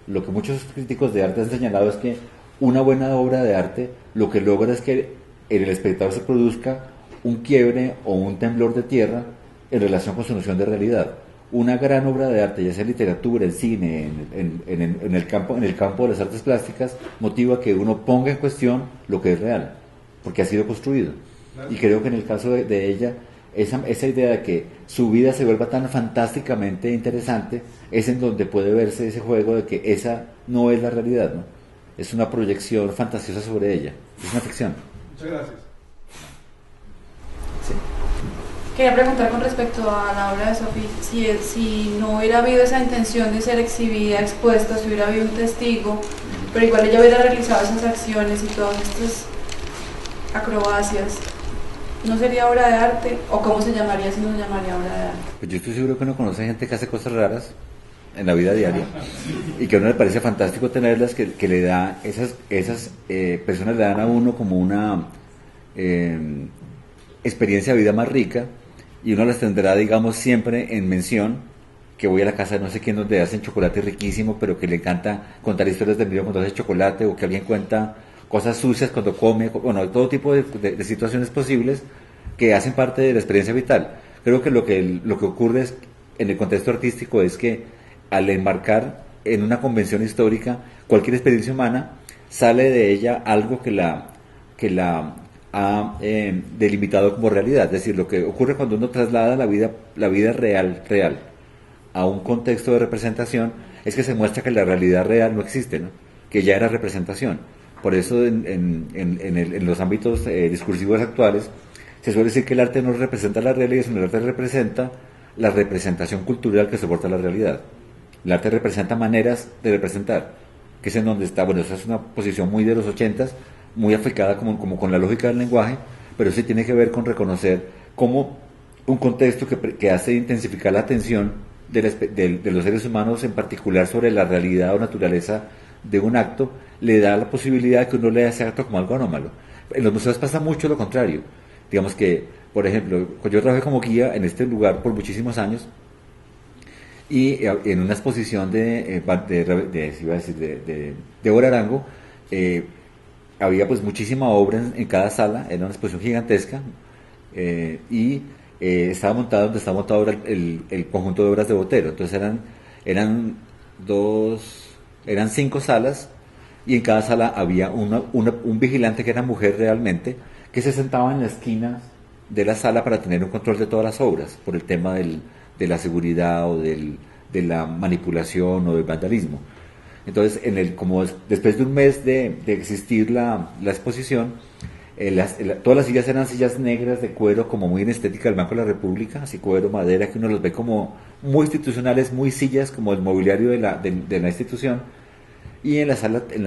Lo que muchos críticos de arte han señalado es que una buena obra de arte lo que logra es que en el espectador se produzca un quiebre o un temblor de tierra en relación con su noción de realidad. Una gran obra de arte, ya sea en literatura, en cine, en el campo de las artes plásticas, motiva que uno ponga en cuestión lo que es real, porque ha sido construido. Y creo que en el caso de ella, esa idea de que su vida se vuelva tan fantásticamente interesante es en donde puede verse ese juego de que esa no es la realidad, ¿no? Es una proyección fantasiosa sobre ella, es una ficción. Muchas gracias. Sí. Quería preguntar con respecto a la obra de Sophie, si no hubiera habido esa intención de ser exhibida, expuesta, si hubiera habido un testigo, pero igual ella hubiera realizado esas acciones y todas estas acrobacias, ¿no sería obra de arte? ¿O cómo se llamaría si no se llamaría obra de arte? Pues yo estoy seguro que uno conoce gente que hace cosas raras en la vida diaria y que a uno le parece fantástico tenerlas, que le da esas personas le dan a uno como una experiencia de vida más rica, y uno las tendrá, digamos, siempre en mención, que voy a la casa de no sé quién donde hacen chocolate riquísimo, pero que le encanta contar historias del video cuando hace chocolate, o que alguien cuenta cosas sucias cuando come, bueno, todo tipo de situaciones posibles que hacen parte de la experiencia vital. Creo que lo que ocurre en el contexto artístico es que al enmarcar en una convención histórica cualquier experiencia humana, sale de ella algo que la ha delimitado como realidad. Es decir, lo que ocurre cuando uno traslada la vida real a un contexto de representación es que se muestra que la realidad real no existe, ¿no? Que ya era representación. Por eso en los ámbitos discursivos actuales se suele decir que el arte no representa la realidad, sino el arte representa la representación cultural que soporta la realidad. El arte representa maneras de representar, que es en donde está. Bueno, esa es una posición muy de los 80s, muy afectada como con la lógica del lenguaje, pero sí tiene que ver con reconocer cómo un contexto que hace intensificar la atención de los seres humanos, en particular sobre la realidad o naturaleza de un acto, le da la posibilidad de que uno lea ese acto como algo anómalo. En los museos pasa mucho lo contrario. Digamos que, por ejemplo, yo trabajé como guía en este lugar por muchísimos años, y en una exposición de Débora Arango, había pues muchísima obra en cada sala, era una exposición gigantesca, y estaba montado donde está montado ahora el conjunto de obras de Botero. Entonces eran 5 salas, y en cada sala había un vigilante que era mujer realmente, que se sentaba en la esquina de la sala para tener un control de todas las obras, por el tema de la seguridad o de la manipulación o del vandalismo. Entonces, como después de un mes de existir la exposición, todas las sillas eran sillas negras de cuero, como muy en estética del Banco de la República, así cuero, madera, que uno los ve como muy institucionales, muy sillas, como el mobiliario de la institución. Y en la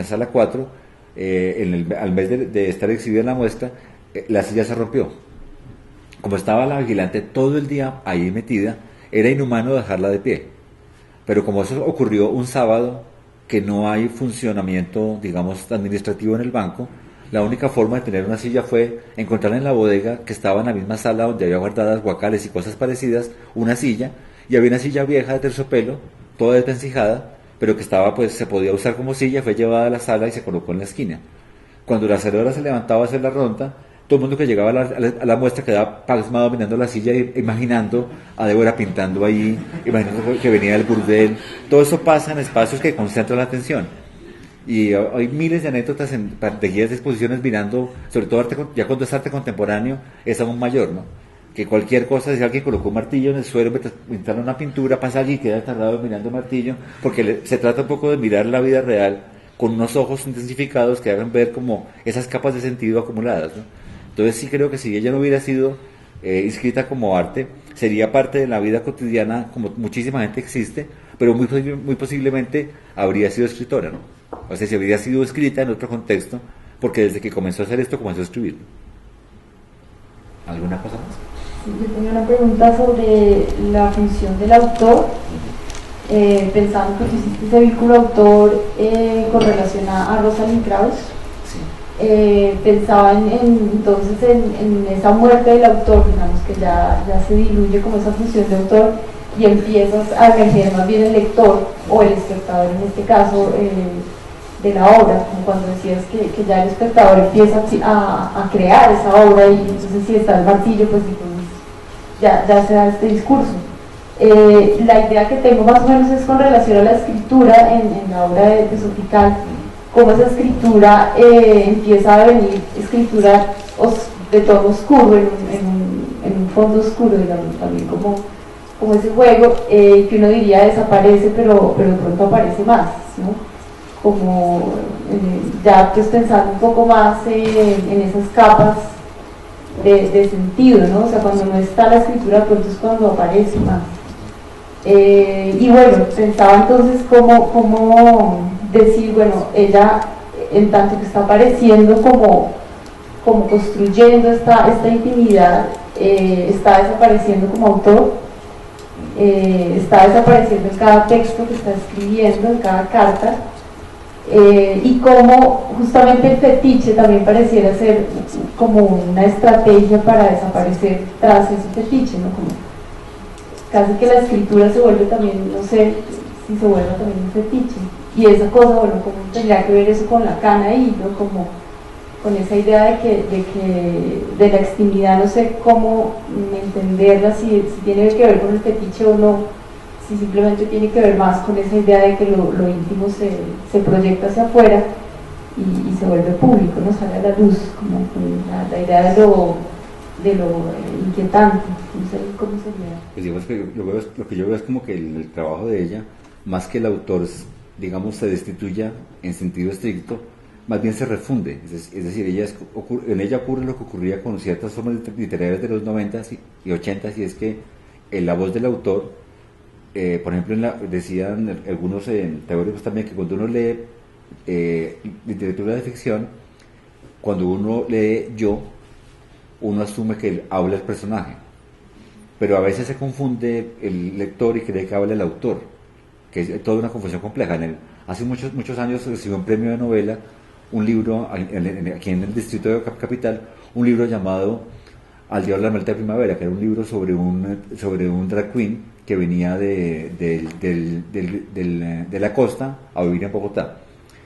sala 4, al mes de estar exhibida en la muestra, la silla se rompió. Como estaba la vigilante todo el día ahí metida, era inhumano dejarla de pie. Pero como eso ocurrió un sábado, que no hay funcionamiento, digamos, administrativo en el banco, la única forma de tener una silla fue encontrarla en la bodega, que estaba en la misma sala donde había guardadas guacales y cosas parecidas, una silla, y había una silla vieja de terciopelo, toda desvencijada, pero que estaba, pues, se podía usar como silla, fue llevada a la sala y se colocó en la esquina. Cuando la celadora se levantaba a hacer la ronda, todo el mundo que llegaba a la muestra quedaba pasmado mirando la silla, imaginando a Débora pintando ahí, imaginando que venía del burdel. Todo eso pasa en espacios que concentran la atención. Y hay miles de anécdotas de guías de exposiciones mirando, sobre todo ya cuando es arte contemporáneo, es aún mayor, ¿no? Que cualquier cosa, si alguien colocó un martillo en el suelo mientras pintaron una pintura, pasa allí y queda tardado mirando el martillo, porque se trata un poco de mirar la vida real con unos ojos intensificados que hagan ver como esas capas de sentido acumuladas, ¿no? Entonces sí creo que si ella no hubiera sido inscrita como arte, sería parte de la vida cotidiana, como muchísima gente existe, pero muy posiblemente habría sido escritora, ¿no? O sea, si habría sido escrita en otro contexto, porque desde que comenzó a hacer esto, comenzó a escribir. ¿Alguna cosa más? Sí, yo tenía una pregunta sobre la función del autor, pensando que tú hiciste ese vínculo autor con relación a Rosalind Krauss. Pensaba entonces en esa muerte del autor, digamos que ya se diluye como esa función de autor y empiezas a emerger más bien el lector o el espectador en este caso de la obra, como cuando decías que ya el espectador empieza a crear esa obra, y entonces si está el martillo, pues ya se da este discurso. La idea que tengo más o menos es con relación a la escritura en la obra de Sofical, cómo esa escritura empieza a venir, escritura de tono oscuro, en un fondo oscuro, digamos, también como ese juego, que uno diría desaparece, pero de pronto aparece más, ¿no? Como ya pues pensando un poco más en esas capas de sentido, ¿no? O sea, cuando no está la escritura, pronto es cuando aparece más. Y bueno, pensaba entonces cómo decir, bueno, ella en tanto que está apareciendo como construyendo esta intimidad, está desapareciendo como autor, está desapareciendo en cada texto que está escribiendo, en cada carta, y como justamente el fetiche también pareciera ser como una estrategia para desaparecer tras ese fetiche, ¿no? Como casi que la escritura se vuelve también, no sé si se vuelve también un fetiche, y esa cosa, bueno, ¿cómo tendría que ver eso con Lacan ahí, ¿no? Como con esa idea de la extimidad, no sé cómo entenderla, si tiene que ver con el fetiche o no, si simplemente tiene que ver más con esa idea de que lo íntimo se proyecta hacia afuera y se vuelve público, ¿no? Sale a la luz, como la idea de lo inquietante, no sé cómo sería. Pues digamos que lo que yo veo es como que el trabajo de ella, más que el autor, digamos, se destituya en sentido estricto, más bien se refunde, es decir, en ella ocurre lo que ocurría con ciertas formas literarias de los 90s y 80s, y es que la voz del autor, por ejemplo, decían algunos teóricos también, que cuando uno lee literatura de ficción, cuando uno lee yo, uno asume que habla el personaje, pero a veces se confunde el lector y cree que habla el autor, que es toda una confusión compleja. Hace muchos años recibió un premio de novela, un libro aquí en el distrito de Capital, un libro llamado Al diablo la maleta de primavera, que era un libro sobre un drag queen que venía de la costa a vivir en Bogotá.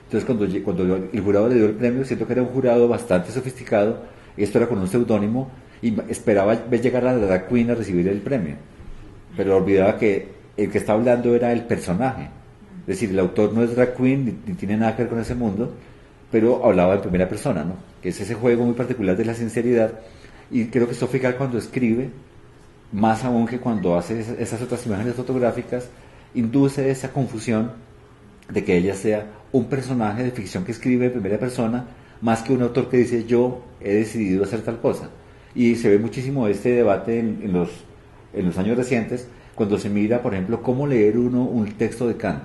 Entonces cuando el jurado le dio el premio, siento que era un jurado bastante sofisticado, esto era con un seudónimo, y esperaba ver llegar a la drag queen a recibir el premio, pero olvidaba que el que está hablando era el personaje. Es decir, el autor no es drag queen ni tiene nada que ver con ese mundo, pero hablaba en primera persona, ¿no? Que es ese juego muy particular de la sinceridad. Y creo que Sophie Calle, cuando escribe, más aún que cuando hace esas otras imágenes fotográficas, induce esa confusión de que ella sea un personaje de ficción que escribe en primera persona, más que un autor que dice yo he decidido hacer tal cosa. Y se ve muchísimo este debate en los años recientes, cuando se mira, por ejemplo, cómo leer uno un texto de Kant.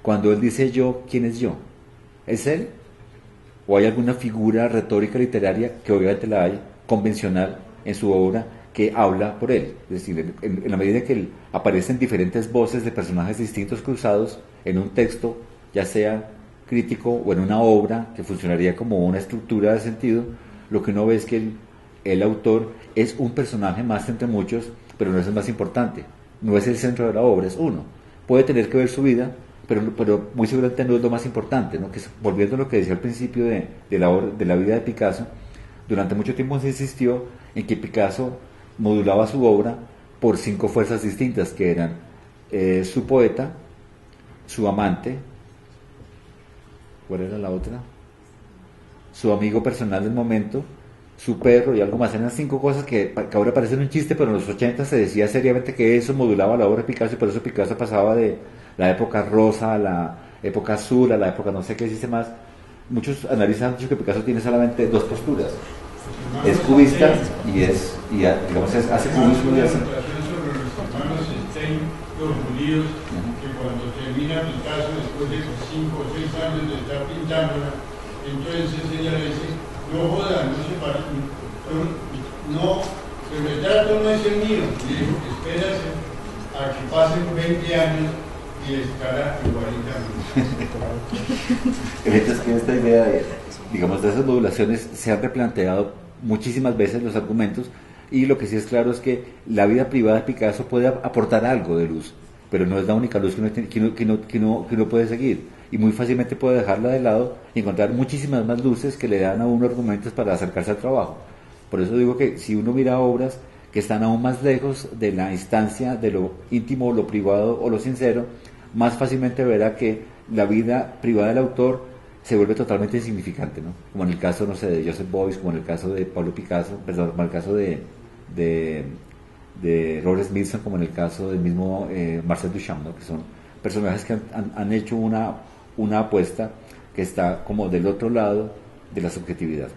Cuando él dice yo, ¿quién es yo? ¿Es él? ¿O hay alguna figura retórica literaria, que obviamente la hay, convencional en su obra, que habla por él? Es decir, en la medida que aparecen diferentes voces de personajes distintos cruzados en un texto, ya sea crítico o en una obra que funcionaría como una estructura de sentido, lo que uno ve es que el autor es un personaje más entre muchos, pero no es el más importante, no es el centro de la obra, es uno. Puede tener que ver su vida, pero muy seguramente no es lo más importante, ¿no? Que volviendo a lo que decía al principio de la vida de Picasso, durante mucho tiempo se insistió en que Picasso modulaba su obra por 5 fuerzas distintas, que eran su poeta, su amante, ¿cuál era la otra? Su amigo personal del momento, su perro y algo más. Eran 5 cosas que ahora parecen un chiste, pero en los 80 se decía seriamente que eso modulaba la obra de Picasso, y por eso Picasso pasaba de la época rosa a la época azul, a la época no sé qué dice más. Muchos analistas han dicho que Picasso tiene solamente 2 posturas. Es cubista digamos, hace cubismo y hace... sobre los hermanos Stein, los judíos, que cuando termina Picasso, después de 5 o 6 años de estar pintándola, entonces ella le dice, no joda, no se parece, no, el retrato no es el mío. Y dijo, espérase a que pasen 20 años y estará igualita. Es que esta idea digamos, de esas modulaciones se han replanteado muchísimas veces los argumentos, y lo que sí es claro es que la vida privada de Picasso puede aportar algo de luz, pero no es la única luz que uno puede seguir, y muy fácilmente puede dejarla de lado y encontrar muchísimas más luces que le dan a uno argumentos para acercarse al trabajo. Por eso digo que si uno mira obras que están aún más lejos de la instancia de lo íntimo, lo privado o lo sincero, más fácilmente verá que la vida privada del autor se vuelve totalmente insignificante, ¿no? Como en el caso, no sé, de Joseph Beuys, como en el caso de Pablo Picasso, perdón, como en el caso de Robert Smithson, como en el caso del mismo Marcel Duchamp, ¿no? Que son personajes que han hecho una apuesta que está como del otro lado de la subjetividad.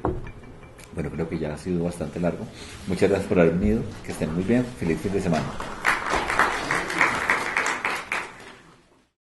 Bueno, creo que ya ha sido bastante largo. Muchas gracias por haber venido, que estén muy bien, feliz fin de semana.